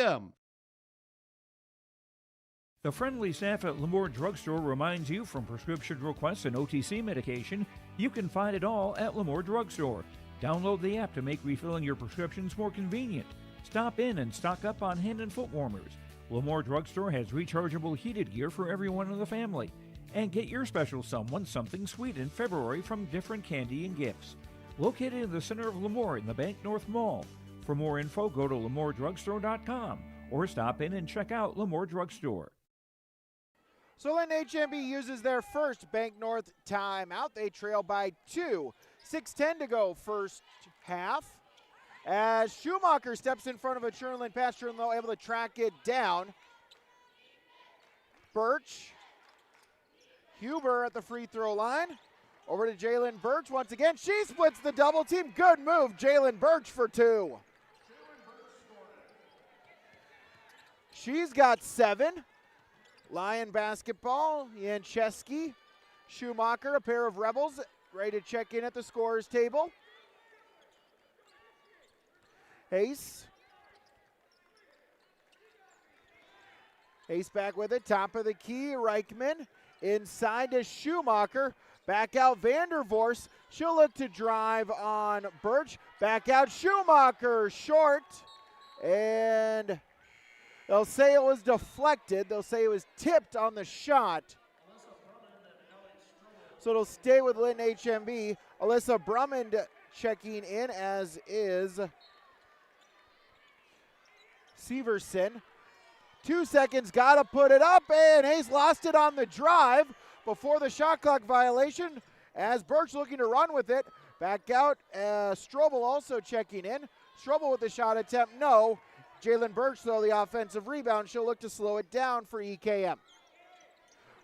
The friendly staff at Lemoore Drugstore reminds you from prescription requests and OTC medication, you can find it all at Lemoore Drugstore. Download the app to make refilling your prescriptions more convenient. Stop in and stock up on hand and foot warmers. Lemoore Drugstore has rechargeable heated gear for everyone in the family. And get your special someone something sweet in February from different candy and gifts. Located in the center of Lemoore in the Bank North Mall. For more info, go to LemooreDrugstore.com or stop in and check out Lemoore Drugstore. So Linton-HMB uses their first Bank North timeout. They trail by 2. 6:10 to go first half. As Schumacher steps in front of a Chernlin pass, Chernlin able to track it down. Birch. Huber at the free throw line. Over to Jalen Birch once again. She splits the double team. Good move, Jalen Birch for 2. She's got 7. Lion basketball, Yancheski, Schumacher, a pair of Rebels, ready to check in at the scorer's table. Hayes. Hayes back with it, top of the key, Reichman. Inside to Schumacher. Back out Vandervorst. She'll look to drive on Birch. Back out Schumacher, short. And they'll say it was deflected. They'll say it was tipped on the shot. So it'll stay with Linton-HMB. Alyssa Brummond checking in, as is Severson. 2 seconds, gotta put it up, and Hayes lost it on the drive before the shot clock violation as Birch looking to run with it. Back out, Strobel also checking in. Strobel with the shot attempt, no. Jalen Birch, though, the offensive rebound. She'll look to slow it down for EKM.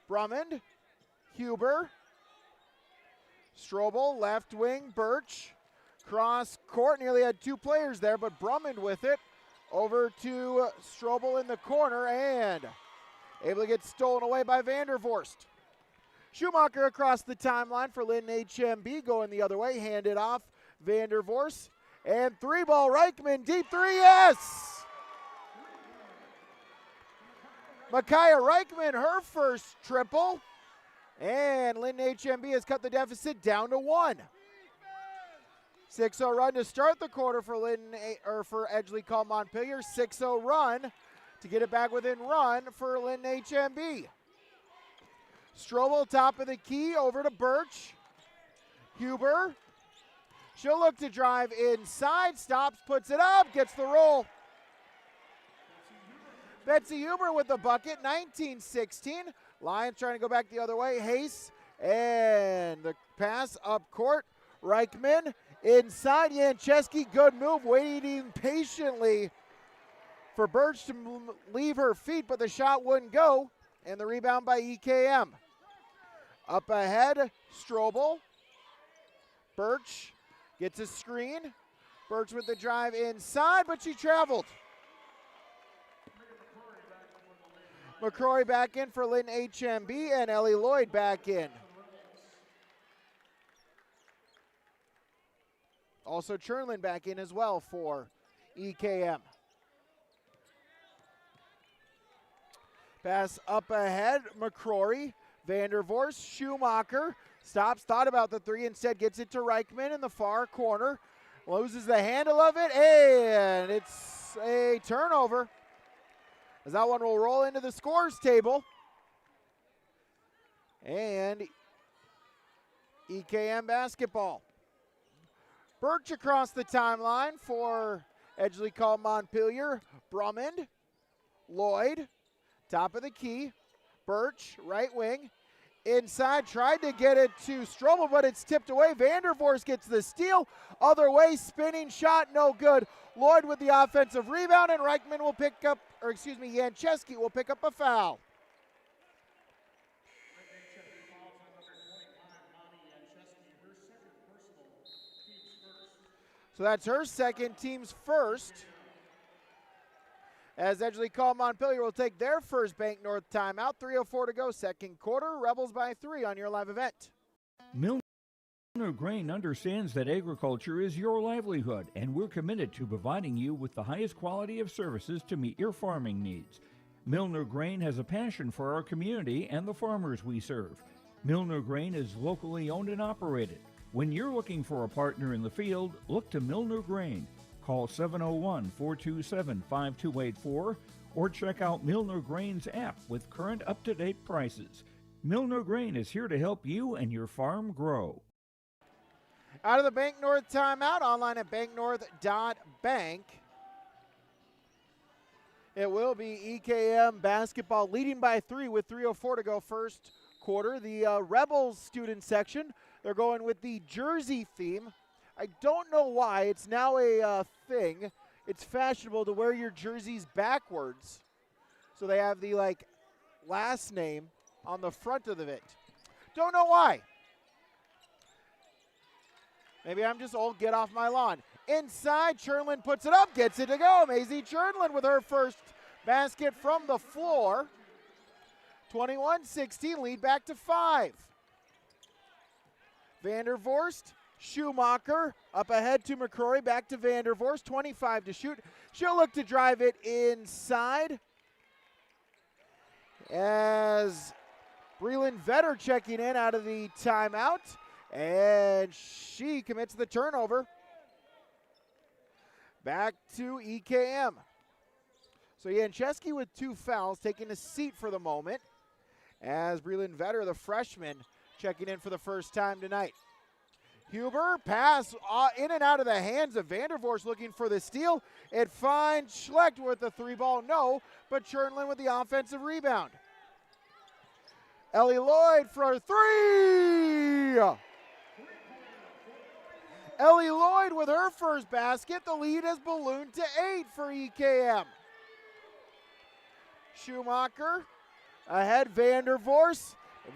Brummond, Huber, Strobel, left wing, Birch. Cross court, nearly had 2 players there, but Brummond with it. Over to Strobel in the corner, and able to get stolen away by Vandervorst. Schumacher across the timeline for Linton-HMB, going the other way, handed off Vandervorst. And 3-ball Reichman, deep 3, yes! Micaiah Reichman, her first triple. And Linton-HMB has cut the deficit down to 1. 6-0 run to start the quarter for Edgeley Kulm Montpelier. 6-0 run to get it back within run for Linton-HMB. Strobel, top of the key, over to Birch. Huber. She'll look to drive inside, stops, puts it up, gets the roll. Betsy Huber with the bucket, 19-16. Lions trying to go back the other way. Hayes, and the pass up court. Reichman inside. Yancheski, good move, waiting patiently for Birch to leave her feet, but the shot wouldn't go. And the rebound by EKM. Up ahead, Strobel. Birch gets a screen. Birch with the drive inside, but she traveled. McCrory back in for Linton-HMB, and Ellie Lloyd back in. Also Chernlin back in as well for EKM. Pass up ahead, McCrory, Vandervorst, Schumacher, stops, thought about the 3, instead gets it to Reichman in the far corner. Loses the handle of it, and it's a turnover. As that one will roll into the scores table. And EKM basketball. Birch across the timeline for Edgeley Kulm Montpelier. Brummond, Lloyd, top of the key. Birch, right wing. Inside, tried to get it to Strobel, but it's tipped away. Vandervorst gets the steal. Other way, spinning shot, no good. Lloyd with the offensive rebound, and Reichman will pick up, Yancheski will pick up a foul. So that's her second, team's first. As Edgeley Kulm Montpelier will take their first Bank North timeout. 3:04 to go, second quarter. Rebels by 3 on your live event. Milner Grain understands that agriculture is your livelihood, and we're committed to providing you with the highest quality of services to meet your farming needs. Milner Grain has a passion for our community and the farmers we serve. Milner Grain is locally owned and operated. When you're looking for a partner in the field, look to Milner Grain. Call 701-427-5284 or check out Milner Grain's app with current up-to-date prices. Milner Grain is here to help you and your farm grow. Out of the Bank North timeout, online at banknorth.bank. It will be EKM basketball leading by 3 with 3:04 to go first quarter. The Rebels student section, they're going with the jersey theme. I don't know why. It's now a thing. It's fashionable to wear your jerseys backwards. So they have the last name on the front of it. Don't know why. Maybe I'm just old. Get off my lawn. Inside, Chernlin puts it up, gets it to go. Maisie Chernlin with her first basket from the floor. 21-16, lead back to 5. Vandervorst, Schumacher, up ahead to McCrory, back to Vandervorst, 25 to shoot. She'll look to drive it inside. as Breland Vetter checking in out of the timeout, and she commits the turnover. Back to EKM. So Jancheski with 2 fouls, taking a seat for the moment, as Breland Vetter, the freshman, checking in for the first time tonight. Huber, pass in and out of the hands of Vandervoorst, looking for the steal. It finds Schlecht with the 3-ball, no, but Chernlin with the offensive rebound. Ellie Lloyd for 3! Ellie Lloyd with her first basket. The lead has ballooned to 8 for EKM. Schumacher ahead, Vandervoorst.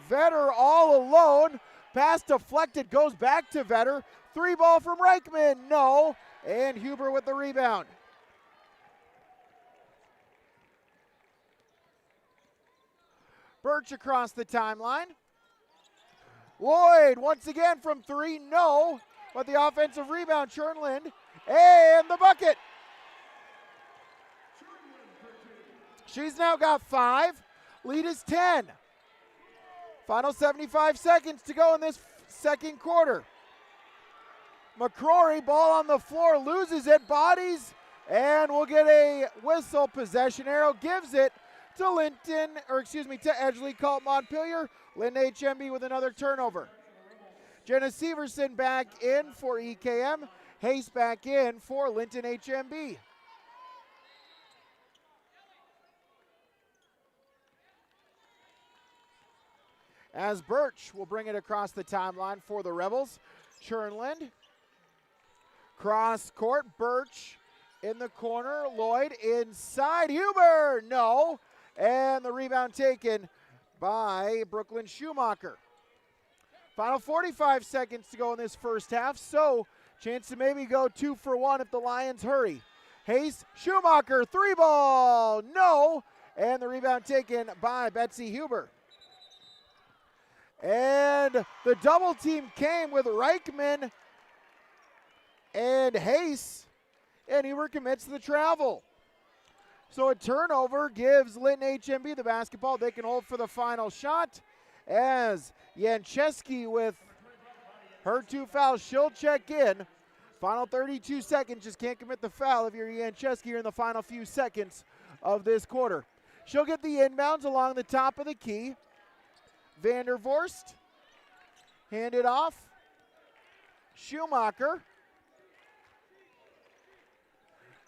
Vetter all alone. Pass deflected, goes back to Vetter. 3-ball from Reichman, no. And Huber with the rebound. Birch across the timeline. Lloyd once again from 3, no. But the offensive rebound, Chernlin, and the bucket. She's now got 5. Lead is 10. Final 75 seconds to go in this second quarter. McCrory, ball on the floor, loses it, bodies, and we'll get a whistle. Possession arrow gives it to to Edgeley, called Montpelier. Linton-HMB with another turnover. Jenna Severson back in for EKM. Hayes back in for Linton-HMB. As Birch will bring it across the timeline for the Rebels. Chernland, cross court, Birch in the corner, Lloyd inside, Huber, no. And the rebound taken by Brooklyn Schumacher. Final 45 seconds to go in this first half, so chance to maybe go 2 for 1 if the Lions hurry. Hayes, Schumacher, 3-ball, no. And the rebound taken by Betsy Huber. And the double team came with Reichman and Hayes, and Huber commits the travel. So a turnover gives Linton-HMB the basketball. They can hold for the final shot as Jancheski with her 2 fouls. She'll check in. Final 32 seconds. Just can't commit the foul if you're Jancheski here in the final few seconds of this quarter. She'll get the inbounds along the top of the key. Vandervoorst, hand it off. Schumacher.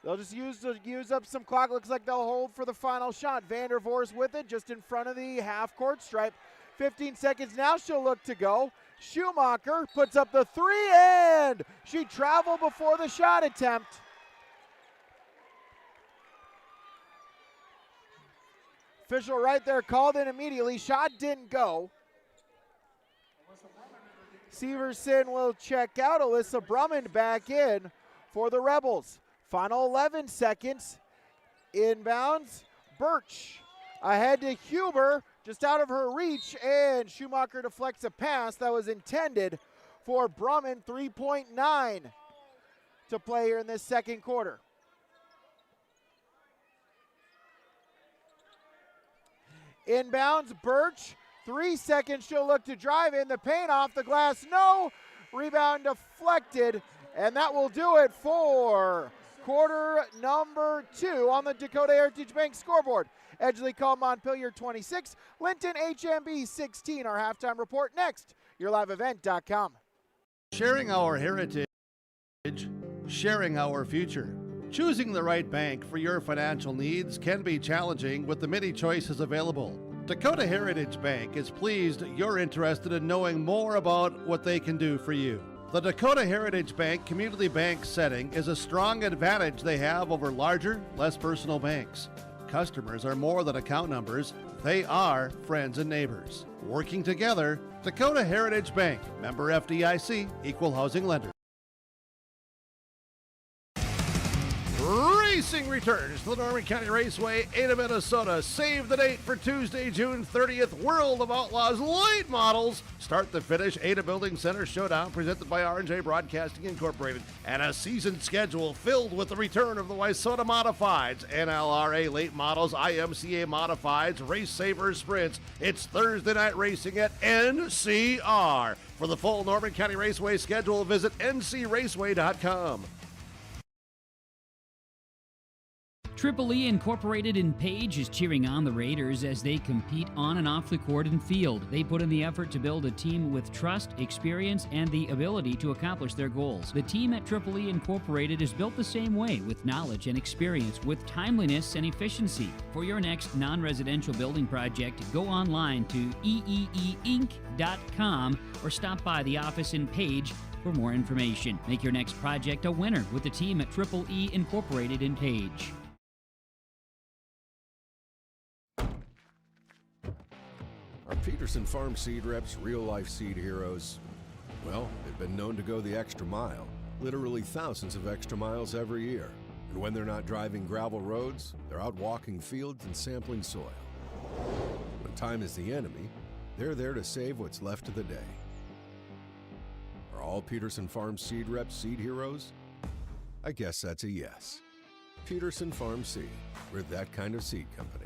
They'll just use up some clock. Looks like they'll hold for the final shot. Vandervoorst with it just in front of the half-court stripe. 15 seconds now, she'll look to go. Schumacher puts up the 3, and she traveled before the shot attempt. Official right there called in immediately. Shot didn't go. Severson will check out. Alyssa Brummond back in for the Rebels. Final 11 seconds. Inbounds. Birch ahead to Huber, just out of her reach, and Schumacher deflects a pass that was intended for Brummond. 3.9 to play here in this second quarter. Inbounds, Birch, 3 seconds, she'll look to drive in the paint, off the glass, no. Rebound deflected, and that will do it for quarter number 2 on the Dakota Heritage Bank scoreboard. Edgeley called Montpelier 26, Linton-HMB 16. Our halftime report next, yourliveevent.com. Sharing our heritage, sharing our future. Choosing the right bank for your financial needs can be challenging with the many choices available. Dakota Heritage Bank is pleased you're interested in knowing more about what they can do for you. The Dakota Heritage Bank community bank setting is a strong advantage they have over larger, less personal banks. Customers are more than account numbers, they are friends and neighbors. Working together, Dakota Heritage Bank, member FDIC, equal housing lender. Racing returns to the Norman County Raceway, Ada, Minnesota. Save the date for Tuesday, June 30th. World of Outlaws late models. Start to finish, Ada Building Center Showdown presented by R&J Broadcasting Incorporated. And a season schedule filled with the return of the Wayzata Modifieds, NLRA late models, IMCA Modifieds, Race Savers Sprints. It's Thursday night racing at NCR. For the full Norman County Raceway schedule, visit ncraceway.com. Triple E Incorporated in Page is cheering on the Raiders as they compete on and off the court and field. They put in the effort to build a team with trust, experience, and the ability to accomplish their goals. The team at Triple E Incorporated is built the same way, with knowledge and experience, with timeliness and efficiency. For your next non-residential building project, go online to eeeinc.com or stop by the office in Page for more information. Make your next project a winner with the team at Triple E Incorporated in Page. Our Peterson Farm seed reps, real-life seed heroes, well, they've been known to go the extra mile, literally thousands of extra miles every year. And when they're not driving gravel roads, they're out walking fields and sampling soil. When time is the enemy, they're there to save what's left of the day. Are all Peterson Farm seed reps seed heroes? I guess that's a yes. Peterson Farm Seed, we're that kind of seed company.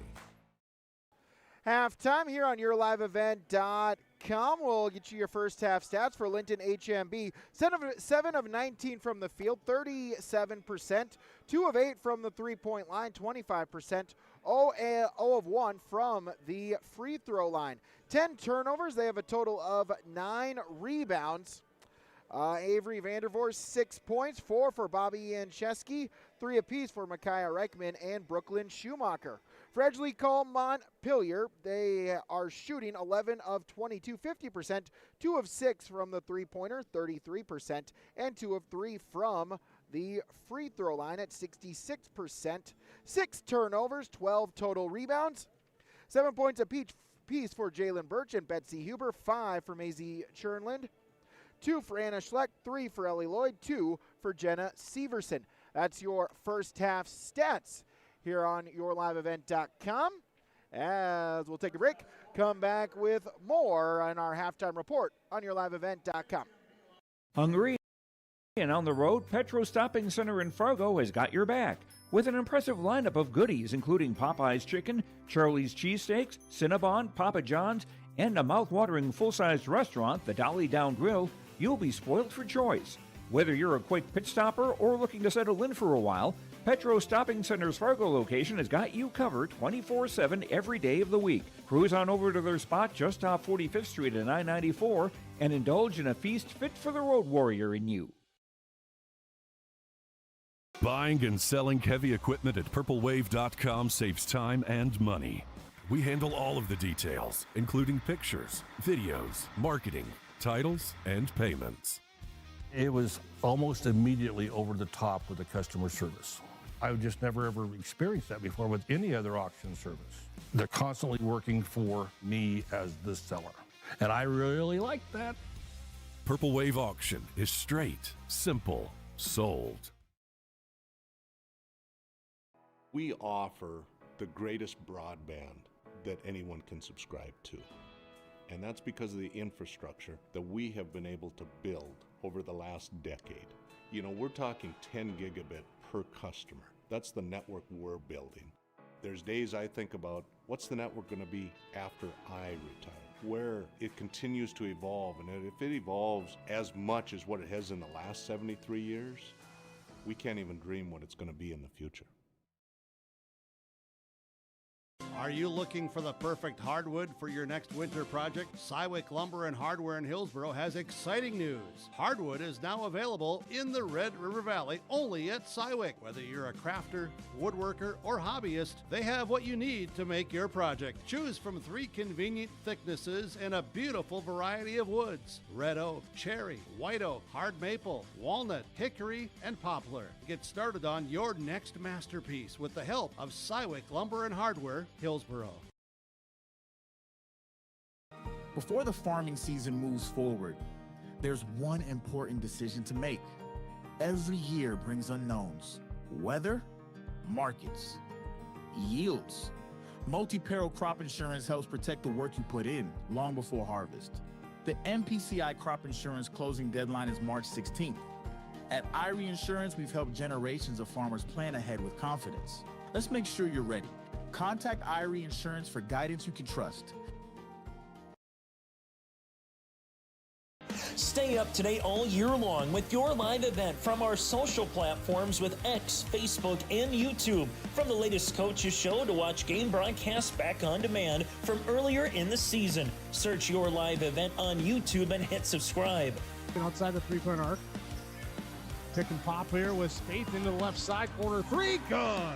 Halftime here on YourLiveEvent.com. We'll get you your first half stats for Linton-HMB. 7 of 19 from the field, 37%. 2 of 8 from the three-point line, 25%. 0 of 1 from the free throw line. 10 turnovers. They have a total of 9 rebounds. Avery Vandervoort, 6 points, 4 for Bobby Yancheski, 3 apiece for Micaiah Reichman and Brooklyn Schumacher. For Edgeley, Kulm, Montpelier, they are shooting 11 of 22, 50%, 2 of 6 from the three-pointer, 33%, and 2 of 3 from the free throw line at 66%. 6 turnovers, 12 total rebounds, 7 points apiece for Jalen Birch and Betsy Huber, 5 for Maisie Chernland, 2 for Anna Schleck, 3 for Ellie Lloyd, 2 for Jenna Severson. That's your first half stats here on YourLiveEvent.com. As we'll take a break, come back with more on our halftime report on YourLiveEvent.com. Hungry and on the road, Petro Stopping Center in Fargo has got your back with an impressive lineup of goodies including Popeye's Chicken, Charlie's Cheesesteaks, Cinnabon, Papa John's, and a mouth-watering full-sized restaurant, the Dolly Down Grill. You'll be spoiled for choice. Whether you're a quick pit stopper or looking to settle in for a while, Petro Stopping Center's Fargo location has got you covered 24/7 every day of the week. Cruise on over to their spot just off 45th Street and I-94 and indulge in a feast fit for the road warrior in you. Buying and selling heavy equipment at purplewave.com saves time and money. We handle all of the details, including pictures, videos, marketing, titles, and payments. It was almost immediately over the top with the customer service. I've just never ever experienced that before with any other auction service. They're constantly working for me as the seller, and I really like that. Purple Wave Auction is straight, simple, sold. We offer the greatest broadband that anyone can subscribe to. And that's because of the infrastructure that we have been able to build over the last decade. You know, we're talking 10 gigabit per customer. That's the network we're building. There's days I think about, what's the network going to be after I retire? Where it continues to evolve, and if it evolves as much as what it has in the last 73 years, we can't even dream what it's going to be in the future. Are you looking for the perfect hardwood for your next winter project? Cywick Lumber and Hardware in Hillsboro has exciting news. Hardwood is now available in the Red River Valley only at Cywick. Whether you're a crafter, woodworker, or hobbyist, they have what you need to make your project. Choose from 3 convenient thicknesses and a beautiful variety of woods: red oak, cherry, white oak, hard maple, walnut, hickory, and poplar. Get started on your next masterpiece with the help of Cywick Lumber and Hardware, Hillsboro. Before the farming season moves forward, there's one important decision to make. Every year brings unknowns: weather, markets, yields. Multi-peril crop insurance helps protect the work you put in long before harvest. The MPCI crop insurance closing deadline is March 16th. At Irie Insurance, we've helped generations of farmers plan ahead with confidence. Let's make sure you're ready. Contact Irie Insurance for guidance you can trust. Stay up to date all year long with your live event from our social platforms with X, Facebook, and YouTube. From the latest coaches show to watch game broadcasts back on demand from earlier in the season. Search your live event on YouTube and hit subscribe. Outside the three-point arc. Pick and pop here with Spaeth into the left side corner. Three, good.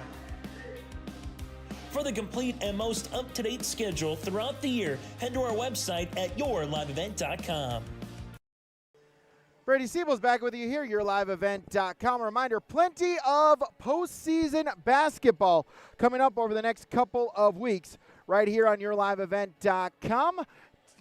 For the complete and most up-to-date schedule throughout the year, head to our website at yourliveevent.com. Brady Siebel's back with you here, yourliveevent.com. A reminder, plenty of postseason basketball coming up over the next couple of weeks right here on yourliveevent.com.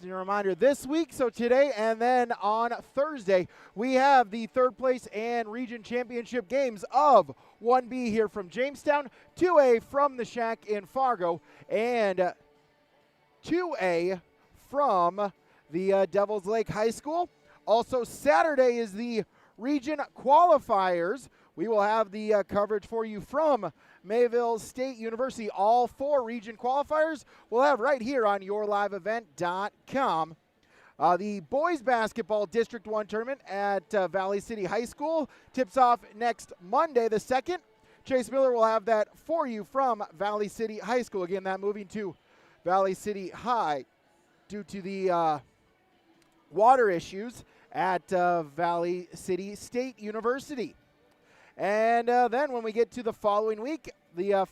A reminder this week, so today and then on Thursday, we have the third place and region championship games of 1B here from Jamestown, 2A from the Shack in Fargo, and 2A from the Devils Lake High School. Also, Saturday is the region qualifiers. We will have the coverage for you from Mayville State University. All four region qualifiers we'll have right here on yourliveevent.com. The boys basketball District 1 tournament at Valley City High School tips off next Monday the 2nd. Chase Miller will have that for you from Valley City High School. Again, that moving to Valley City High due to the water issues at Valley City State University. And then when we get to the following week, the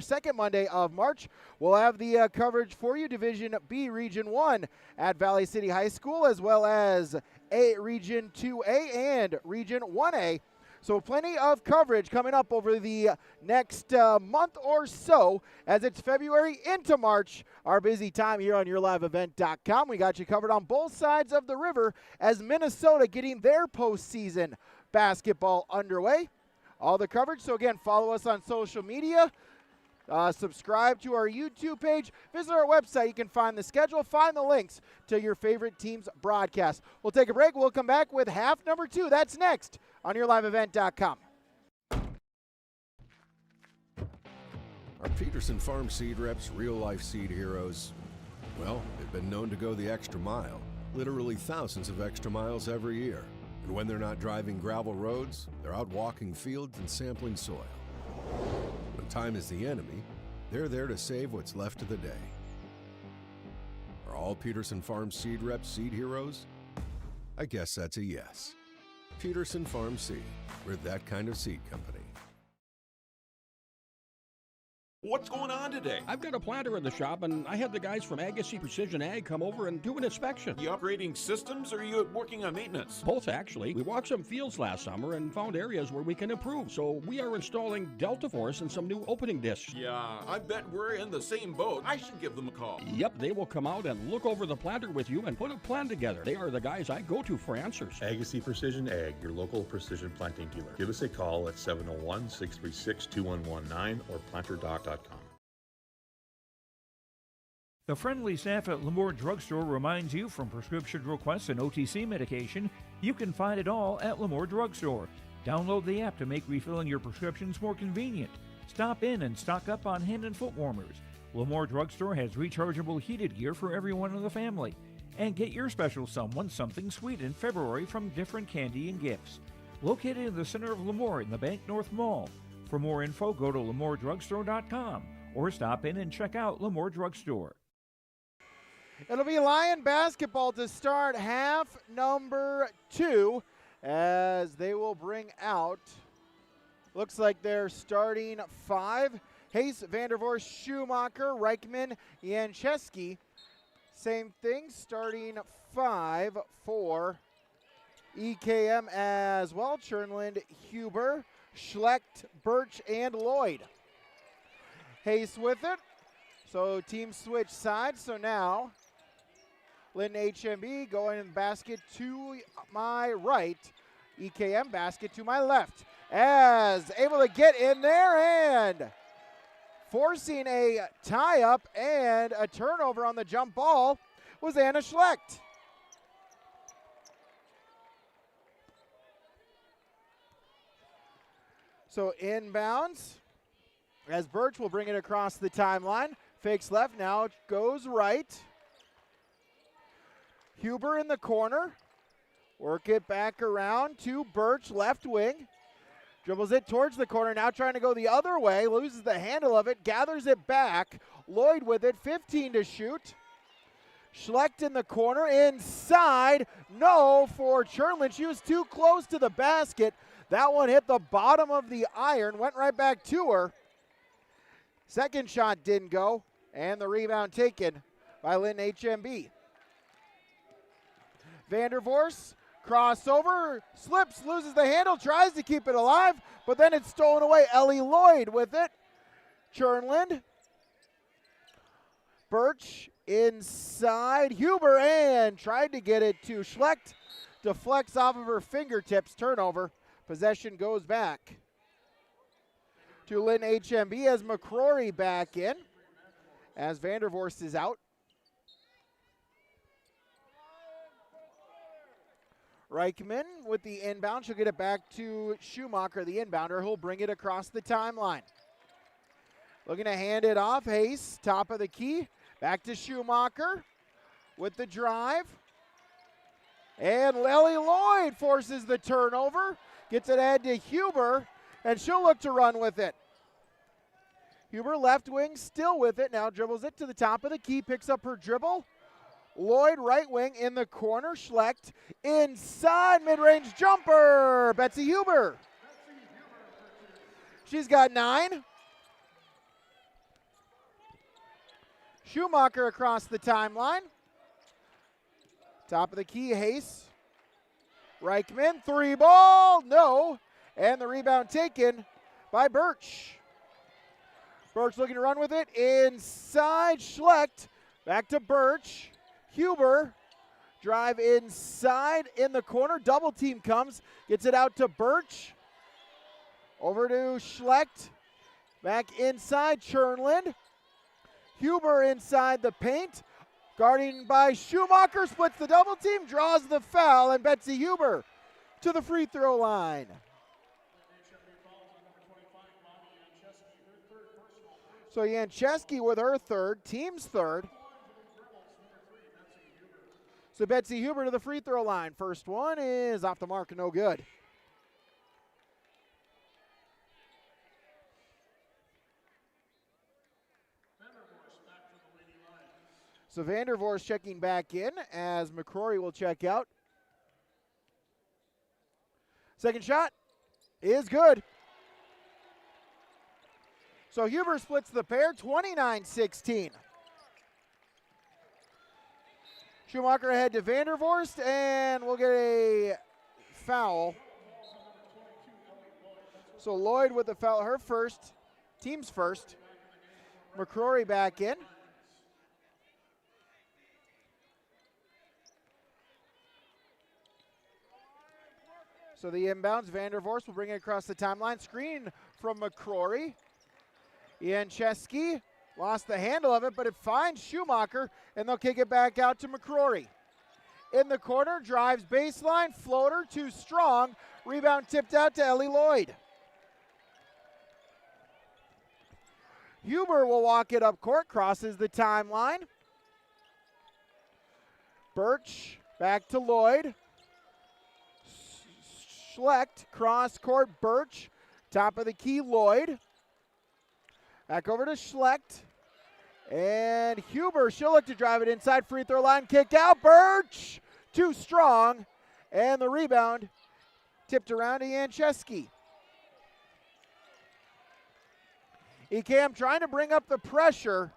second Monday of March, we'll have the coverage for you, Division B, Region 1 at Valley City High School, as well as Region 2A and Region 1A. So plenty of coverage coming up over the next month or so as it's February into March, our busy time here on yourliveevent.com. We got you covered on both sides of the river as Minnesota getting their postseason basketball underway. All the coverage. So again, follow us on social media. Subscribe to our YouTube page. Visit our website. You can find the schedule, find the links to your favorite team's broadcast. We'll take a break. We'll come back with half number 2. That's next on yourliveevent.com. Our Peterson Farm seed reps, real-life seed heroes, well, they've been known to go the extra mile, literally thousands of extra miles every year. And when they're not driving gravel roads, they're out walking fields and sampling soil. When time is the enemy, they're there to save what's left of the day. Are all Peterson Farm seed reps seed heroes? I guess that's a yes. Peterson Farm Seed. We're that kind of seed company. What's going on today? I've got a planter in the shop, and I had the guys from Agassiz Precision Ag come over and do an inspection. You upgrading systems, or are you working on maintenance? Both, actually. We walked some fields last summer and found areas where we can improve, so we are installing Delta Force and some new opening discs. Yeah, I bet we're in the same boat. I should give them a call. Yep, they will come out and look over the planter with you and put a plan together. They are the guys I go to for answers. Agassiz Precision Ag, your local precision planting dealer. Give us a call at 701-636-2119 or planterdoc.com. The friendly staff at Lemoore Drugstore reminds you from prescription requests and OTC medication, you can find it all at Lemoore Drugstore. Download the app to make refilling your prescriptions more convenient. Stop in and stock up on hand and foot warmers. Lemoore Drugstore has rechargeable heated gear for everyone in the family. And get your special someone something sweet in February from different candy and gifts. Located in the center of Lemoore in the Bank North Mall. For more info, go to LemooreDrugstore.com or stop in and check out Lemoore Drugstore. It'll be Lion basketball to start half number 2 as they will bring out, looks like they're starting 5. Hayes, Vandervoort, Schumacher, Reichman, Janczewski. Same thing, starting 5 for EKM as well. Chernland, Huber, Schlecht, Birch, and Lloyd. Hayes with it. So team switch sides. So now Linton-HMB going basket to my right. EKM basket to my left. as able to get in there and forcing a tie-up and a turnover on the jump ball was Anna Schlecht. So inbounds as Birch will bring it across the timeline. Fakes left, now it goes right. Huber in the corner. Work it back around to Birch, left wing. Dribbles it towards the corner, now trying to go the other way. Loses the handle of it, gathers it back. Lloyd with it, 15 to shoot. Schlecht in the corner, inside. No for Chernlin. She was too close to the basket. That one hit the bottom of the iron, went right back to her. Second shot didn't go, and the rebound taken by Linton-HMB. Vandervorst, crossover, slips, loses the handle, tries to keep it alive, but then it's stolen away. Ellie Lloyd with it. Chernlin. Birch inside. Huber and tried to get it to Schlecht. Deflects off of her fingertips. Turnover. Possession goes back to Linton-HMB as McCrory back in as Vandervorst is out. Reichman with the inbound. She'll get it back to Schumacher, the inbounder, who'll bring it across the timeline. Looking to hand it off. Hayes, top of the key. Back to Schumacher with the drive. And Ellie Lloyd forces the turnover. Gets it ahead to Huber, and she'll look to run with it. Huber left wing, still with it. Now dribbles it to the top of the key, picks up her dribble. Lloyd right wing in the corner. Schlecht inside, mid-range jumper. Betsy Huber. She's got 9. Schumacher across the timeline. Top of the key, Hayes. Reichman, 3 ball, no. And the rebound taken by Birch. Birch looking to run with it. Inside, Schlecht. Back to Birch. Huber, drive inside in the corner. Double team comes. Gets it out to Birch. Over to Schlecht. Back inside, Chernlin. Huber inside the paint. Guarding by Schumacher, splits the double team, draws the foul, and Betsy Huber to the free throw line. So Yancheski with her third, team's third. So Betsy Huber to the free throw line. First one is off the mark, no good. So Vandervorst checking back in as McCrory will check out. Second shot is good. So Huber splits the pair, 29-16. Schumacher ahead to Vandervorst, and we'll get a foul. So Lloyd with the foul, her first, team's first. McCrory back in. So the inbounds, Vandervorst will bring it across the timeline. Screen from McCrory. Yancheski lost the handle of it, but it finds Schumacher, and they'll kick it back out to McCrory. In the corner, drives baseline, floater, too strong. Rebound tipped out to Ellie Lloyd. Huber will walk it up court, crosses the timeline. Birch back to Lloyd. Schlecht, cross court, Birch, top of the key, Lloyd. Back over to Schlecht. And Huber, she'll look to drive it inside, free throw line, kick out, Birch, too strong. And the rebound tipped around to Yancheski. Ekam trying to bring up the pressure.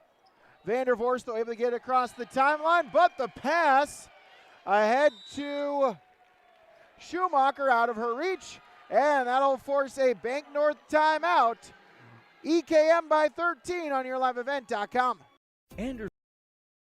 Vandervorst though able to get across the timeline, but the pass ahead to Schumacher out of her reach, and that'll force a Bank North timeout. EKM by 13 on YourLiveEvent.com. Anderson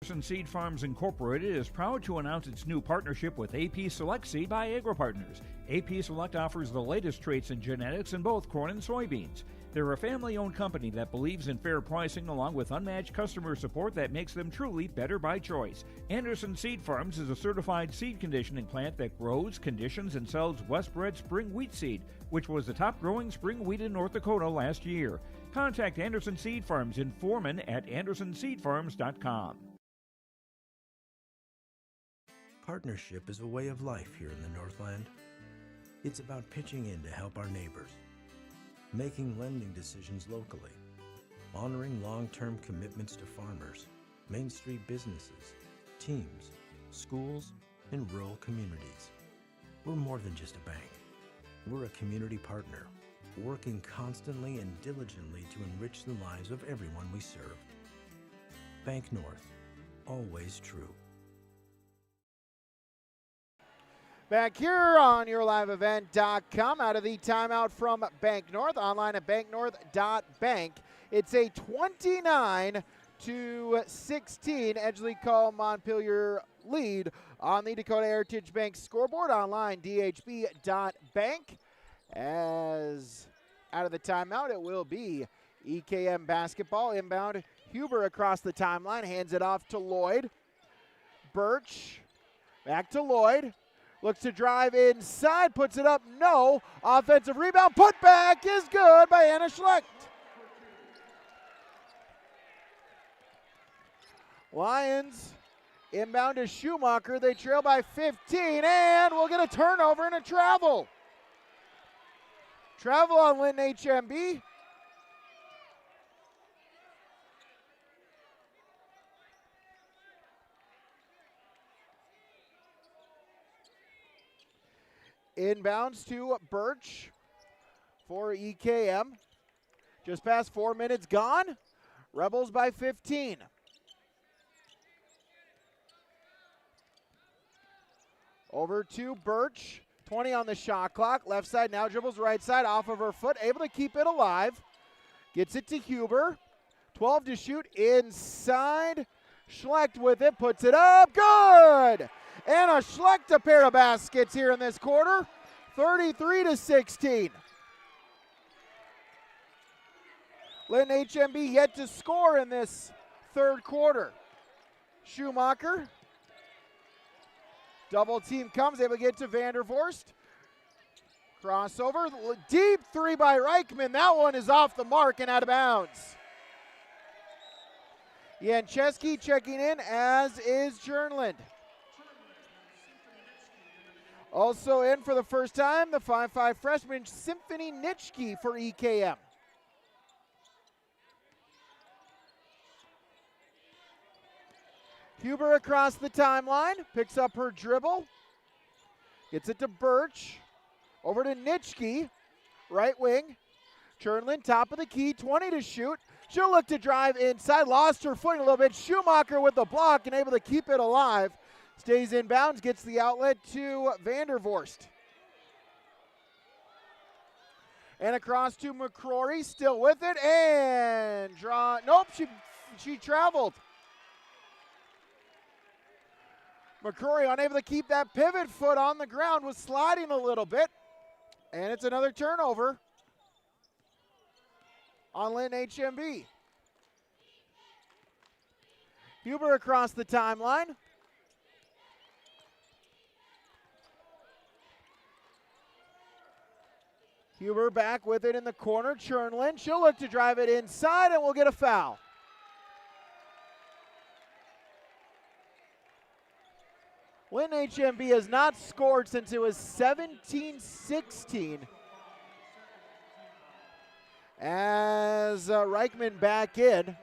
Anderson Seed Farms Incorporated is proud to announce its new partnership with AP Select Seed by AgroPartners. AP Select offers the latest traits and genetics in both corn and soybeans. They're a family-owned company that believes in fair pricing along with unmatched customer support that makes them truly better by choice. Anderson Seed Farms is a certified seed conditioning plant that grows, conditions, and sells Westbred spring wheat seed, which was the top-growing spring wheat in North Dakota last year. Contact Anderson Seed Farms in Foreman at andersonseedfarms.com. Partnership is a way of life here in the Northland. It's about pitching in to help our neighbors, making lending decisions locally, honoring long-term commitments to farmers, Main Street businesses, teams, schools, and rural communities. We're more than just a bank. We're a community partner, working constantly and diligently to enrich the lives of everyone we serve. Bank North, always true. Back here on YourLiveEvent.com, out of the timeout from Bank North, online at banknorth.bank. It's a 29-16 Edgeley Kulm Montpelier lead on the Dakota Heritage Bank scoreboard, online dhb.bank. As out of the timeout, it will be EKM basketball. Inbound, Huber across the timeline, hands it off to Lloyd. Birch, back to Lloyd. Looks to drive inside, puts it up, no. Offensive rebound, put back is good by Anna Schlecht. Lions inbound to Schumacher. They trail by 15, and we'll get a turnover and a travel. Travel on Linton-HMB. Inbounds to Birch for EKM. Just past 4 minutes gone. Rebels by 15. Over to Birch. 20 on the shot clock. Left side now dribbles right side off of her foot. Able to keep it alive. Gets it to Huber. 12 to shoot inside. Schlecht with it. Puts it up. Good! Anna Schlecht a pair of baskets here in this quarter. 33-16. Linton-HMB yet to score in this third quarter. Schumacher. Double team comes, able to get to Vandervorst. Crossover, deep three by Reichman. That one is off the mark and out of bounds. Jancheski checking in, as is Jernland. Also in for the first time, the 5'5" freshman Symphony Nitschke for EKM. Huber across the timeline, picks up her dribble, gets it to Birch, over to Nitschke, right wing. Jernland, top of the key, 20 to shoot. She'll look to drive inside, lost her footing a little bit. Schumacher with the block and able to keep it alive. Stays in bounds, gets the outlet to Vandervorst. And across to McCrory, still with it, and nope, she traveled. McCrory unable to keep that pivot foot on the ground, was sliding a little bit. And it's another turnover on Linton-HMB. Huber across the timeline. Huber back with it in the corner. Jernland, she'll look to drive it inside and we'll get a foul. Linton-HMB has not scored since it was 17-16. As Reichman back in.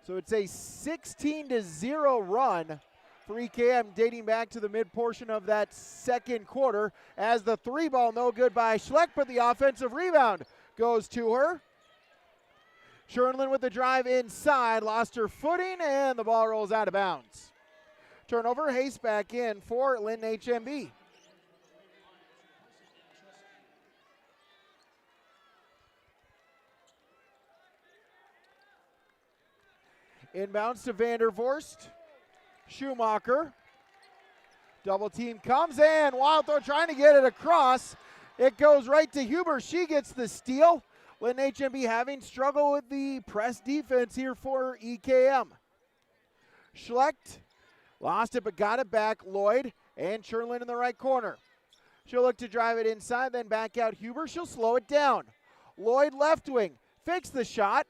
So it's a 16-0 run for EKM dating back to the mid-portion of that second quarter, as the three ball no good by Schlecht, but the offensive rebound goes to her. Jernland with the drive inside, lost her footing, and the ball rolls out of bounds. Turnover, Hayes back in for Linton-HMB. Inbounds to Vandervorst. Schumacher. Double team comes in. Wild throw trying to get it across. It goes right to Huber. She gets the steal. Linton-HMB having struggle with the press defense here for EKM. Schlecht lost it but got it back. Lloyd and Chernlin in the right corner. She'll look to drive it inside, then back out Huber. She'll slow it down. Lloyd left wing. Fakes the shot.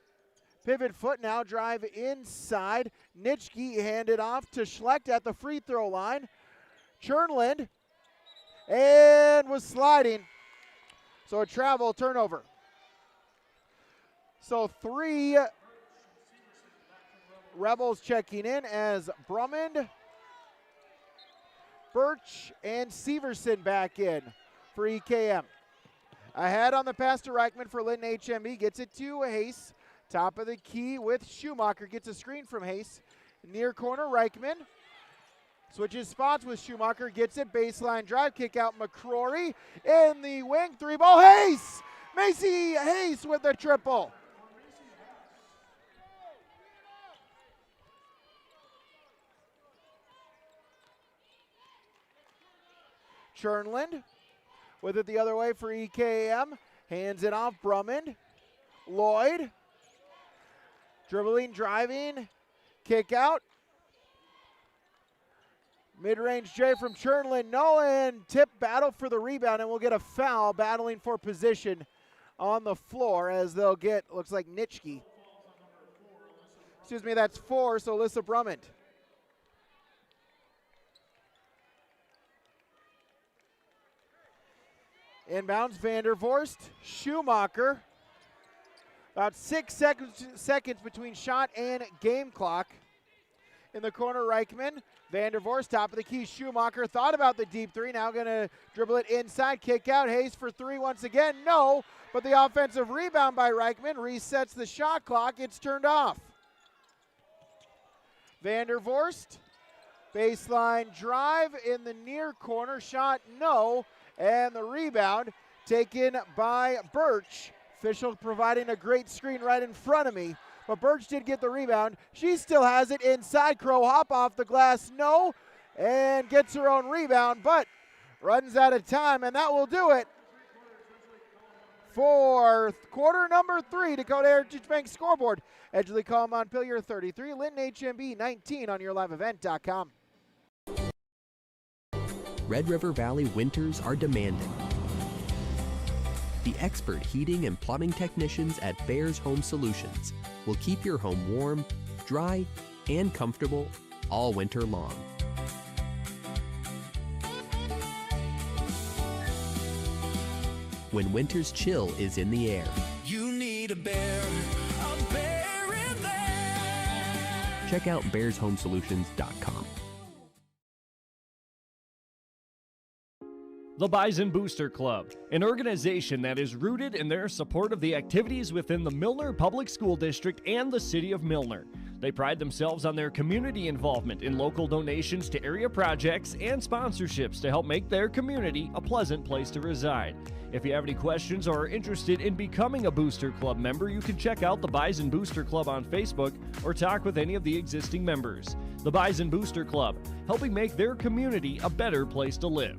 Pivot foot now drive inside. Nitschke handed off to Schlecht at the free throw line. Chernlin and was sliding. So a travel turnover. So 3 Rebels checking in as Brummond, Birch, and Severson back in for EKM. Ahead on the pass to Reichman for Linton-HMB. Gets it to Hayes. Top of the key with Schumacher. Gets a screen from Hayes. Near corner, Reichman. Switches spots with Schumacher. Gets it. Baseline drive. Kick out McCrory. In the wing. 3-ball. Hayes! Macy Hayes with the triple. Chernland with it the other way for EKM. Hands it off. Brummond. Lloyd. Dribbling, driving. Kick out. Mid-range J from Chernlin. No, and tip battle for the rebound, and we'll get a foul battling for position on the floor as they'll get, looks like Nitschke. Excuse me, that's 4, so Alyssa Brummond. Inbounds, Vandervorst, Schumacher. About 6 seconds between shot and game clock. In the corner, Reichman. Vandervorst, top of the key. Schumacher thought about the deep 3. Now going to dribble it inside. Kick out. Hayes for 3 once again. No, but the offensive rebound by Reichman resets the shot clock. It's turned off. Vandervorst. Baseline drive in the near corner. Shot no. And the rebound taken by Birch. Official providing a great screen right in front of me. But Birch did get the rebound. She still has it inside. Crow hop off the glass. No. And gets her own rebound, but runs out of time, and that will do it for quarter number 3. Dakota Heritage Bank scoreboard. Edgeley Kulm Montpelier 33. Linton-HMB 19 on yourliveevent.com. Red River Valley winters are demanding. The expert heating and plumbing technicians at Bears Home Solutions will keep your home warm, dry, and comfortable all winter long. When winter's chill is in the air, You need a bear in there. check out bearshomesolutions.com. The Bison Booster Club, an organization that is rooted in their support of the activities within the Milner Public School District and the City of Milner. They pride themselves on their community involvement in local donations to area projects and sponsorships to help make their community a pleasant place to reside. If you have any questions or are interested in becoming a Booster Club member, you can check out the Bison Booster Club on Facebook or talk with any of the existing members. The Bison Booster Club, helping make their community a better place to live.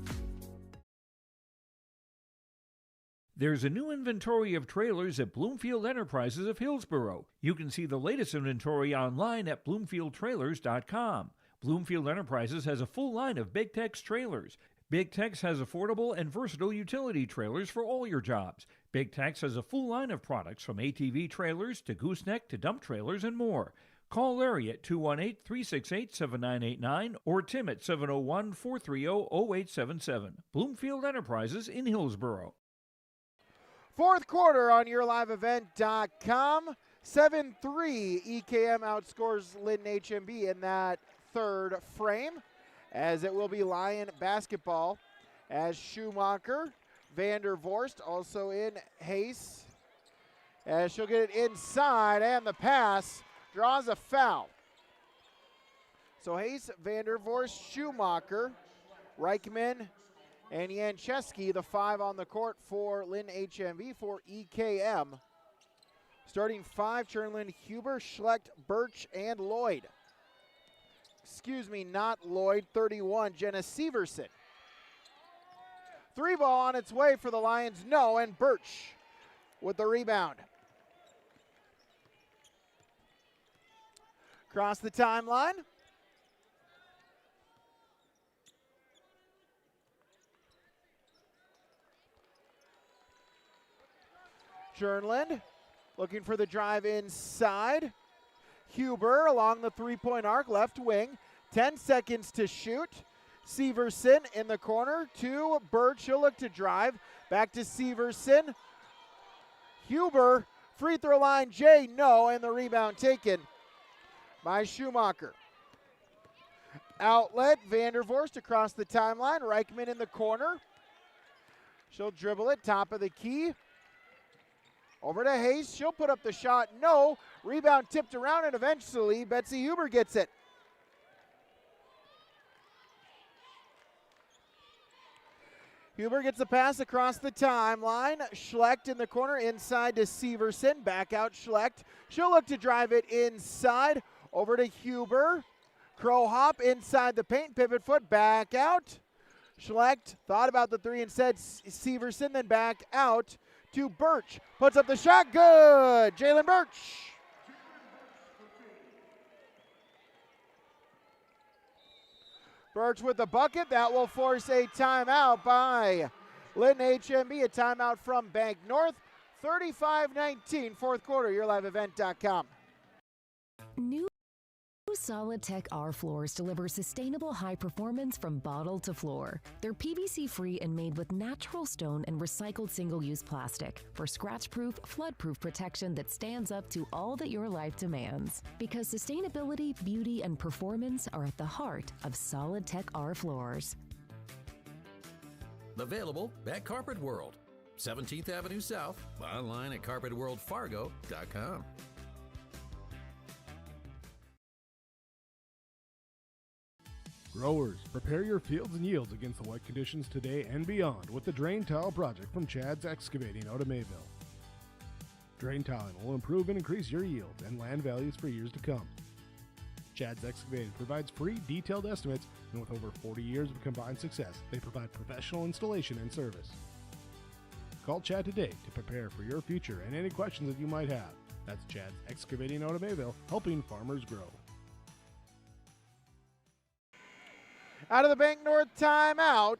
There's a new inventory of trailers at Bloomfield Enterprises of Hillsborough. You can see the latest inventory online at bloomfieldtrailers.com. Bloomfield Enterprises has a full line of Big Tex trailers. Big Tex has affordable and versatile utility trailers for all your jobs. Big Tex has a full line of products from ATV trailers to gooseneck to dump trailers and more. Call Larry at 218-368-7989 or Tim at 701-430-0877. Bloomfield Enterprises in Hillsborough. Fourth quarter on yourliveevent.com. 7-3 EKM outscores Linton-HMB in that third frame, as it will be Lion basketball as Schumacher, Vandervorst also in Hayes, as she'll get it inside, and the pass draws a foul. So Hayes, Vandervorst, Schumacher, Reichman, and Yancheski, the 5 on the court for Linton-HMB. For EKM, Starting 5, Chernlin, Huber, Schlecht, Birch, and Lloyd. Excuse me, not Lloyd, 31, Jenna Severson. 3 ball on its way for the Lions, no, and Birch with the rebound. Across the timeline. Chernland looking for the drive inside. Huber along the three-point arc, left wing. 10 seconds to shoot. Severson in the corner to Birch. He'll look to drive. Back to Severson. Huber, free throw line, Jay, no, and the rebound taken by Schumacher. Outlet, Vandervorst across the timeline. Reichman in the corner. She'll dribble it, top of the key. Over to Hayes, she'll put up the shot, no. Rebound tipped around, and eventually Betsy Huber gets it. Huber gets the pass across the timeline. Schlecht in the corner, inside to Severson. Back out Schlecht. She'll look to drive it inside. Over to Huber. Crow hop inside the paint, pivot foot, back out. Schlecht thought about the three and said Severson, then back out to Birch. Puts up the shot, good. Jalen Birch. Birch with the bucket. That will force a timeout by Linton-HMB. A timeout from Bank North. 35-19, fourth quarter, YourLiveEvent.com. New Solid Tech R floors deliver sustainable high performance from bottle to floor. They're PVC-free and made with natural stone and recycled single-use plastic for scratch-proof, flood-proof protection that stands up to all that your life demands. Because sustainability, beauty, and performance are at the heart of Solid Tech R floors. Available at Carpet World, 17th Avenue South, online at carpetworldfargo.com. Growers, prepare your fields and yields against the wet conditions today and beyond with the Drain Tile project from Chad's Excavating out of Mayville. Drain tiling will improve and increase your yield and land values for years to come. Chad's Excavating provides free detailed estimates, and with over 40 years of combined success, they provide professional installation and service. Call Chad today to prepare for your future and any questions that you might have. That's Chad's Excavating out of Mayville, helping farmers grow. Out of the Bank North timeout.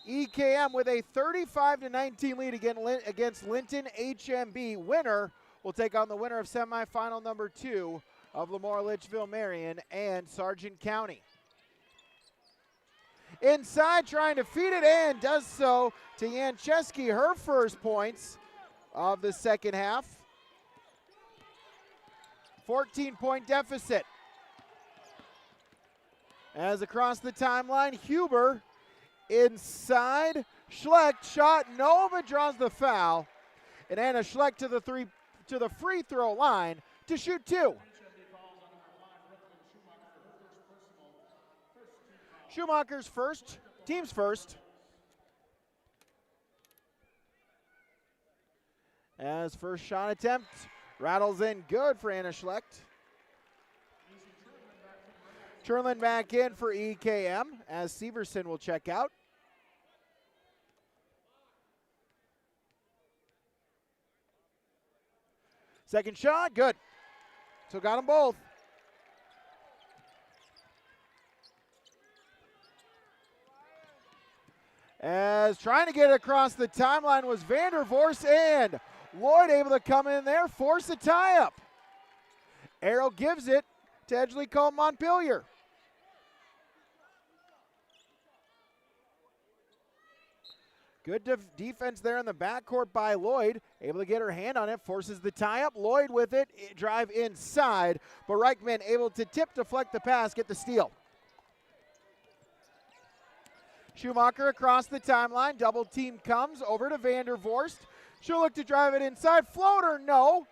EKM with a 35-19 lead against Linton-HMB. Winner will take on the winner of semifinal number 2 of Lemoore, Litchfield, Marion, and Sargent County. Inside, trying to feed it, and does so to Yancheski, her first points of the second half. 14-point deficit. As across the timeline, Huber inside. Schlecht shot, no, but draws the foul. And Anna Schlecht to the free throw line to shoot 2. Schumacher's first, team's first. As first shot attempt rattles in good for Anna Schlecht. Chernlin back in for EKM as Severson will check out. Second shot, good. So got them both. As trying to get it across the timeline was Vandervorst, and Lloyd able to come in there, force a tie-up. Arrow gives it to Edgeley, Kulm, Montpelier. Good defense there in the backcourt by Lloyd. Able to get her hand on it, forces the tie-up. Lloyd with it, drive inside. But Reichman able to tip, deflect the pass, get the steal. Schumacher across the timeline. Double team comes over to Vandervorst. She'll look to drive it inside. Floater, no.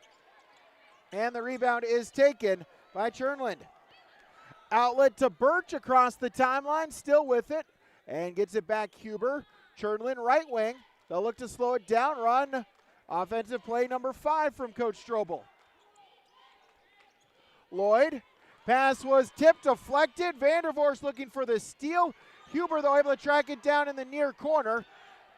And the rebound is taken by Chernland. Outlet to Birch across the timeline, still with it. And gets it back Huber. Chernlin right wing. They'll look to slow it down. Run Offensive play number 5 from Coach Strobel. Lloyd, pass was tipped, deflected. Vandervorst looking for the steal. Huber, though, able to track it down in the near corner.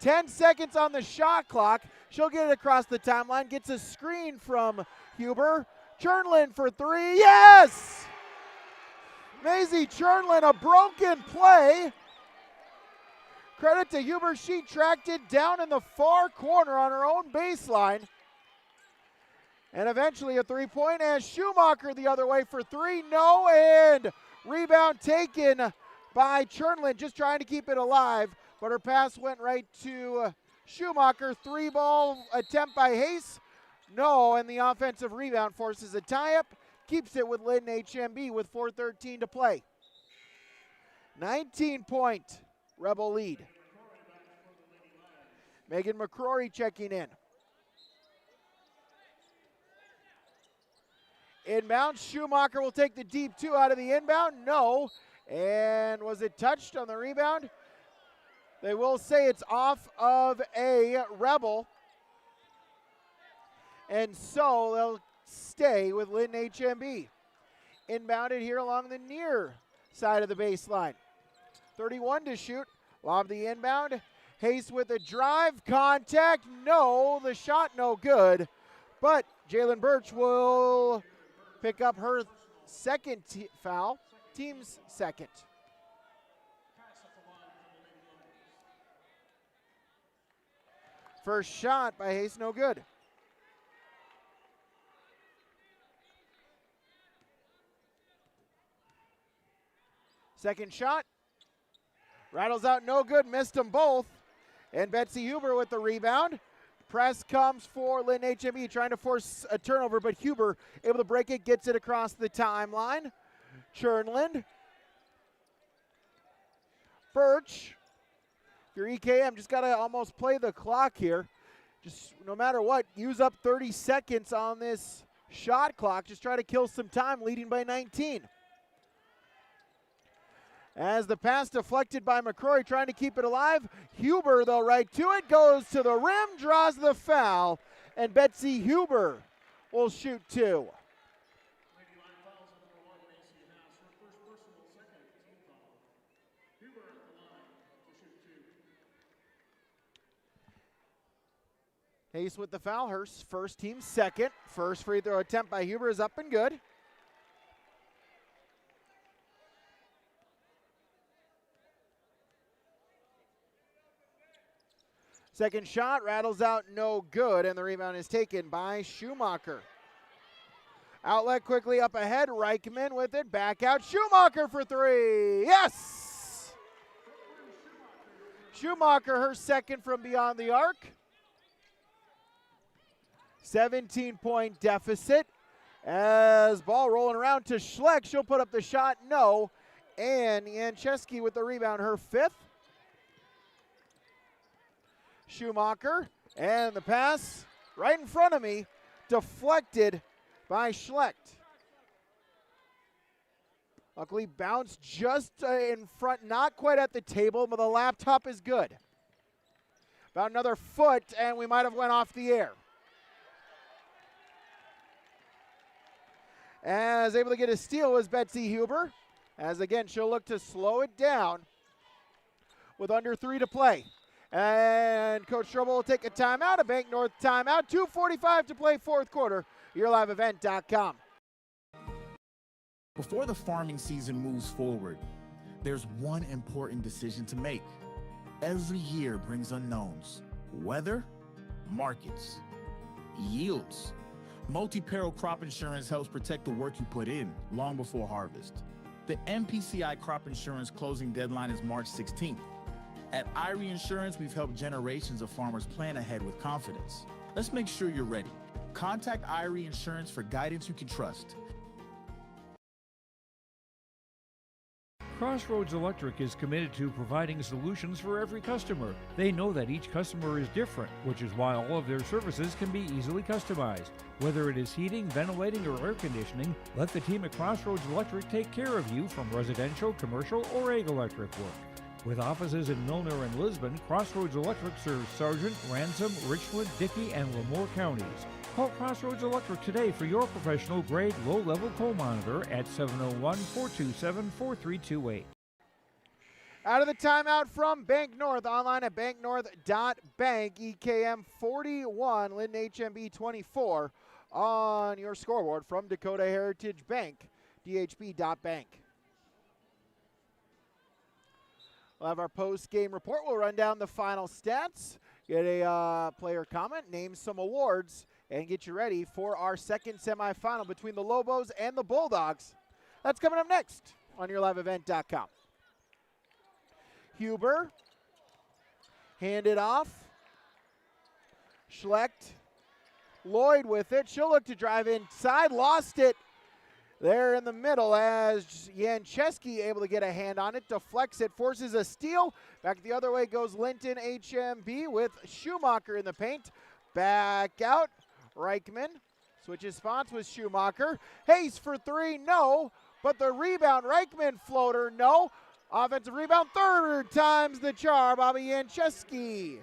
10 seconds on the shot clock. She'll get it across the timeline. Gets a screen from Huber. Chernlin for 3. Yes! Maisie Chernlin, a broken play. Credit to Huber. She tracked it down in the far corner on her own baseline. And eventually a 3-point, as Schumacher the other way for 3. No, and rebound taken by Chernlin, just trying to keep it alive. But her pass went right to Schumacher. 3-ball attempt by Hayes. No, and the offensive rebound forces a tie-up. Keeps it with Linton-HMB with 4:13 to play. 19-point Rebel lead. Megan McCrory checking in. Inbound, Schumacher will take the deep 2 out of the inbound. No, and was it touched on the rebound? They will say it's off of a Rebel. And so they'll stay with Linton-HMB. Inbounded here along the near side of the baseline. 31 to shoot. Lob the inbound. Hayes with a drive. Contact. No. The shot no good. But Jalen Birch will pick up her second foul. Team's second. First shot by Hayes no good. Second shot, rattles out no good, missed them both. And Betsy Huber with the rebound. Press comes for Linton-HMB, trying to force a turnover, but Huber able to break it, gets it across the timeline. Chernlin. Birch. If you're EKM, just got to almost play the clock here. Just no matter what, use up 30 seconds on this shot clock. Just try to kill some time, leading by 19. As the pass deflected by McCrory, trying to keep it alive. Huber, though, right to it, goes to the rim, draws the foul, and Betsy Huber will shoot 2. Hayes with the foul, her first team second. First free throw attempt by Huber is up and good. Second shot rattles out no good, and the rebound is taken by Schumacher. Outlet quickly up ahead, Reichman with it, back out, Schumacher for 3, yes! Schumacher, her second from beyond the arc. 17-point deficit as ball rolling around to Schleck. She'll put up the shot, no. And Yancheski with the rebound, her 5th. Schumacher, and the pass right in front of me, deflected by Schlecht. Luckily bounced just in front, not quite at the table, but the laptop is good. About another foot, and we might have went off the air. As able to get a steal was Betsy Huber, as again she'll look to slow it down with under 3 to play. And Coach Strobel will take a timeout, a Bank North timeout. 2:45 to play, fourth quarter. YourLiveEvent.com. Before the farming season moves forward, there's one important decision to make. Every year brings unknowns. Weather, markets, yields. Multi-peril crop insurance helps protect the work you put in long before harvest. The MPCI crop insurance closing deadline is March 16th. At Irie Insurance, we've helped generations of farmers plan ahead with confidence. Let's make sure you're ready. Contact Irie Insurance for guidance you can trust. Crossroads Electric is committed to providing solutions for every customer. They know that each customer is different, which is why all of their services can be easily customized. Whether it is heating, ventilating, or air conditioning, let the team at Crossroads Electric take care of you from residential, commercial, or ag electric work. With offices in Milner and Lisbon, Crossroads Electric serves Sargent, Ransom, Richwood, Dickey, and Lemoore counties. Call Crossroads Electric today for your professional-grade low-level coal monitor at 701-427-4328. Out of the timeout from Bank North, online at banknorth.bank, EKM 41, Linton-HMB 24 on your scoreboard from Dakota Heritage Bank, dhb.bank. We'll have our post-game report. We'll run down the final stats, get a player comment, name some awards, and get you ready for our second semifinal between the Lobos and the Bulldogs. That's coming up next on yourliveevent.com. Huber, hand it off. Schlecht, Lloyd with it. She'll look to drive inside, lost it there in the middle as Jancheski able to get a hand on it, deflects it, forces a steal. Back the other way goes Linton-HMB with Schumacher in the paint. Back out, Reichman switches spots with Schumacher. Hayes for three, no, but the rebound, Reichman floater, no. Offensive rebound, third time's the charm. Bobby Jancheski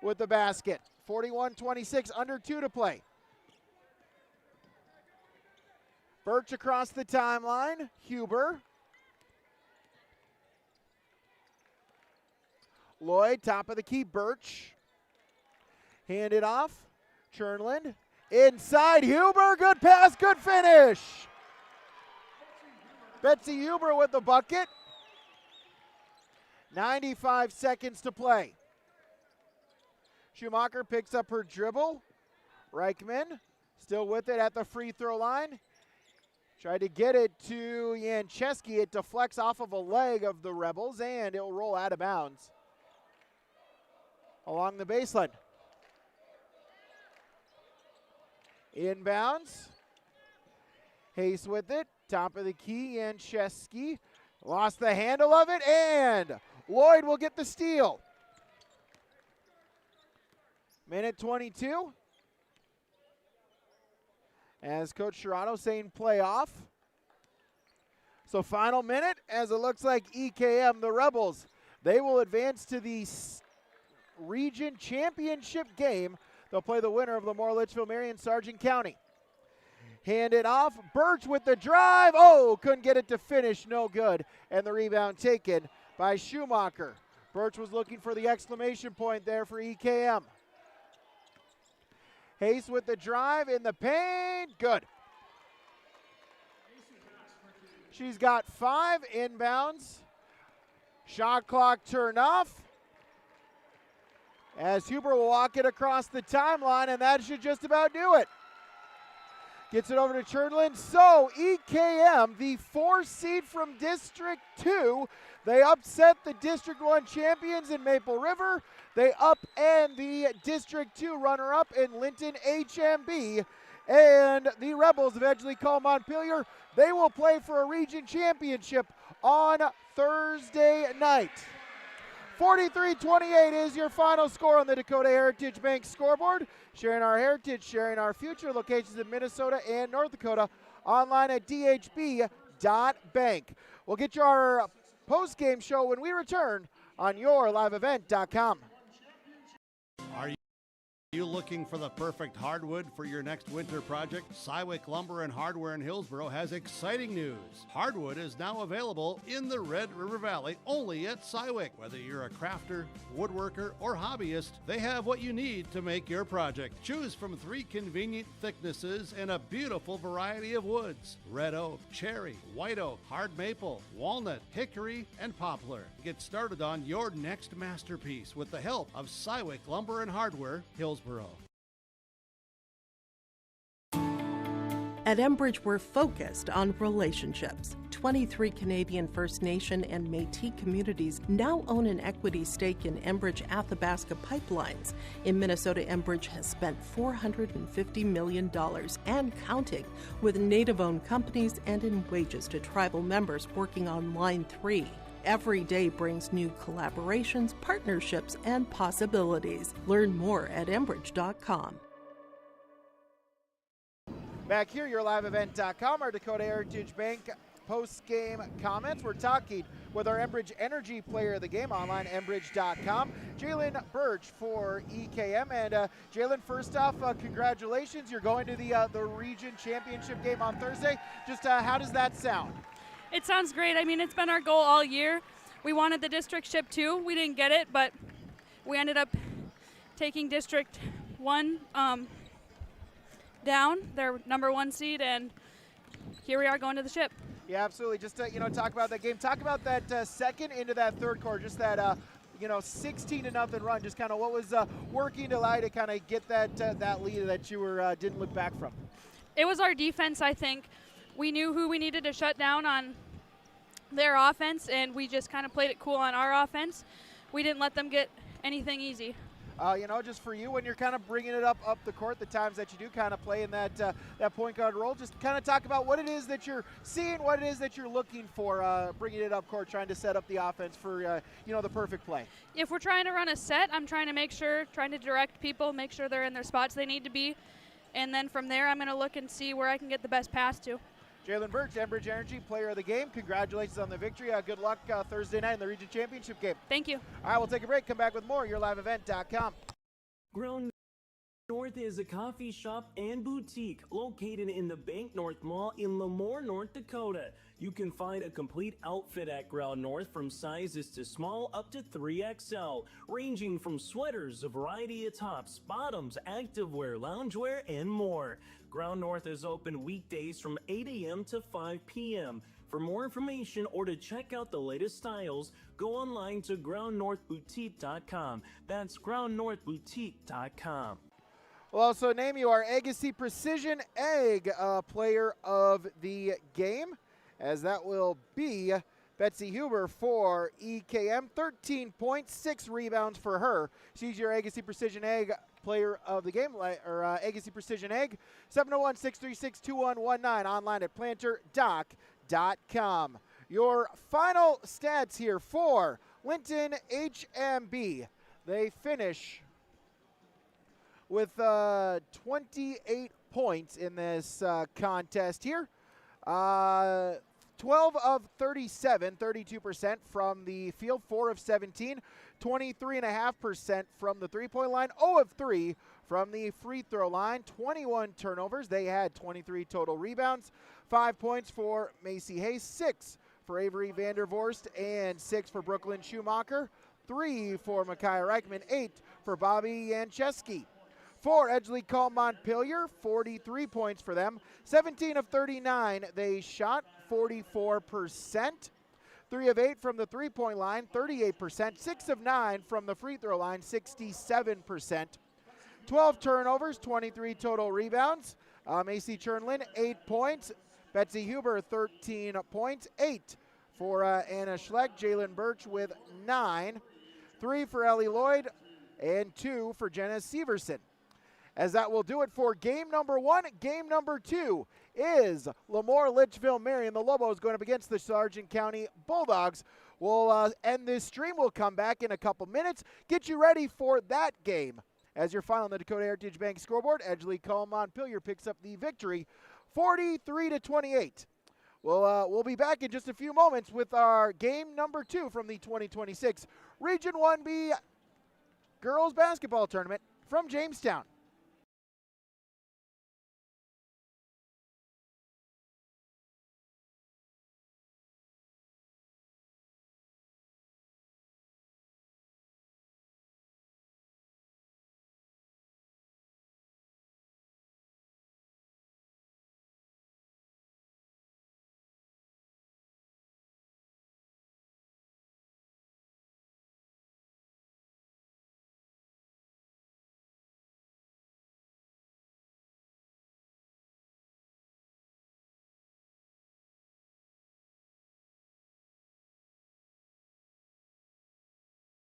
with the basket. 41-26, under 2 to play. Birch across the timeline. Huber. Lloyd, top of the key, Birch. Hand it off. Chernland. Inside, Huber. Good pass, good finish. Betsy Huber with the bucket. 95 seconds to play. Schumacher picks up her dribble. Reichman still with it at the free throw line. Tried to get it to Jancheski. It deflects off of a leg of the Rebels, and it will roll out of bounds along the baseline. Inbounds. Hayes with it. Top of the key, Jancheski lost the handle of it, and Lloyd will get the steal. Minute 22. As Coach Serrano saying play off. So final minute, as it looks like EKM, the Rebels, they will advance to the region championship game. They'll play the winner of Lemoore, Litchfield, Marion, Sargent County. Hand it off. Birch with the drive. Oh, couldn't get it to finish. No good. And the rebound taken by Schumacher. Birch was looking for the exclamation point there for EKM. Hayes with the drive in the paint. Good. She's got 5 inbounds. Shot clock turned off. As Huber will walk it across the timeline, and that should just about do it. Gets it over to Chernland. So EKM, the 4 seed from District 2, they upset the District 1 champions in Maple River. They upend the District 2 runner-up in Linton-HMB. And the Rebels of Edgeley Kulm Montpelier, they will play for a region championship on Thursday night. 43-28 is your final score on the Dakota Heritage Bank scoreboard. Sharing our heritage, sharing our future. Locations in Minnesota and North Dakota. Online at dhb.bank. We'll get you our post-game show when we return on yourliveevent.com. Are you looking for the perfect hardwood for your next winter project? Cywick Lumber and Hardware in Hillsboro has exciting news. Hardwood is now available in the Red River Valley only at Cywick. Whether you're a crafter, woodworker, or hobbyist, they have what you need to make your project. Choose from 3 convenient thicknesses and a beautiful variety of woods: red oak, cherry, white oak, hard maple, walnut, hickory, and poplar. Get started on your next masterpiece with the help of Cywick Lumber and Hardware, Hillsboro. At Enbridge, we're focused on relationships. 23 Canadian First Nation and Métis communities now own an equity stake in Enbridge Athabasca Pipelines. In Minnesota, Enbridge has spent $450 million and counting, with Native-owned companies and in wages to tribal members working on Line 3. Every day brings new collaborations, partnerships, and possibilities. Learn more at Enbridge.com. Back here, yourliveevent.com, our Dakota Heritage Bank post-game comments. We're talking with our Enbridge Energy Player of the Game, online enbridge.com, Jalen Birch for EKM. And Jalen, first off, congratulations. You're going to the region championship game on Thursday. Just how does that sound? It sounds great. I mean, it's been our goal all year. We wanted the district ship too. We didn't get it, but we ended up taking District 1 down, their number 1 seed, and here we are going to the ship. Yeah, absolutely. Just talk about that game. Talk about that second into that third quarter, just that 16-0 run. Just kind of what was working to allow you to kind of get that lead that you were didn't look back from. It was our defense, I think. We knew who we needed to shut down on their offense, and we just kind of played it cool on our offense. We didn't let them get anything easy. Just for you, when you're kind of bringing it up the court, the times that you do kind of play in that point guard role, just kind of talk about what it is that you're seeing, what it is that you're looking for, bringing it up court, trying to set up the offense for, the perfect play. If we're trying to run a set, I'm trying to direct people, make sure they're in their spots they need to be, and then from there I'm going to look and see where I can get the best pass to. Jalen Birch, Enbridge Energy Player of the Game. Congratulations on the victory. Good luck Thursday night in the region championship game. Thank you. All right, we'll take a break. Come back with more. YourLiveEvent.com. Ground North is a coffee shop and boutique located in the Bank North Mall in Lemoore, North Dakota. You can find a complete outfit at Ground North from sizes to small up to 3XL, ranging from sweaters, a variety of tops, bottoms, activewear, loungewear, and more. Ground North is open weekdays from 8 a.m. to 5 p.m. For more information or to check out the latest styles, go online to groundnorthboutique.com. That's groundnorthboutique.com. We'll also name you our Agassi Precision Egg Player of the Game, as that will be Betsy Huber for EKM. 13 points, 6 rebounds for her. She's your Agassi Precision Egg Player of the Game, or Agassi Precision Egg. 701-636-2119, online at planterdoc.com. Your final stats here for Linton-HMB. They finish with 28 points in this contest here. 12 of 37, 32% from the field, 4 of 17, 23.5% from the three-point line, 0 of 3 from the free throw line, 21 turnovers. They had 23 total rebounds, 5 points for Macy Hayes, 6 for Avery Vandervorst, and 6 for Brooklyn Schumacher, 3 for Micaiah Reichman, 8 for Bobby Yancheski. For Edgeley, Kulm, Montpelier, 43 points for them. 17 of 39 they shot, 44%. 3 of 8 from the three-point line, 38%. 6 of 9 from the free throw line, 67%. 12 turnovers, 23 total rebounds. Macy Chernlin, 8 points. Betsy Huber, 13 points. 8 for Anna Schleck. Jalen Birch with 9. 3 for Ellie Lloyd, and 2 for Jenna Severson. As that will do it for game number 1. Game number 2 is Lemoore Litchfield Marion. The Lobos going up against the Sargent County Bulldogs. We'll end this stream. We'll come back in a couple minutes, get you ready for that game. As your final on the Dakota Heritage Bank scoreboard, Edgeley Kulm Montpelier picks up the victory, 43-28. We'll be back in just a few moments with our game number 2 from the 2026 Region 1B Girls Basketball Tournament from Jamestown.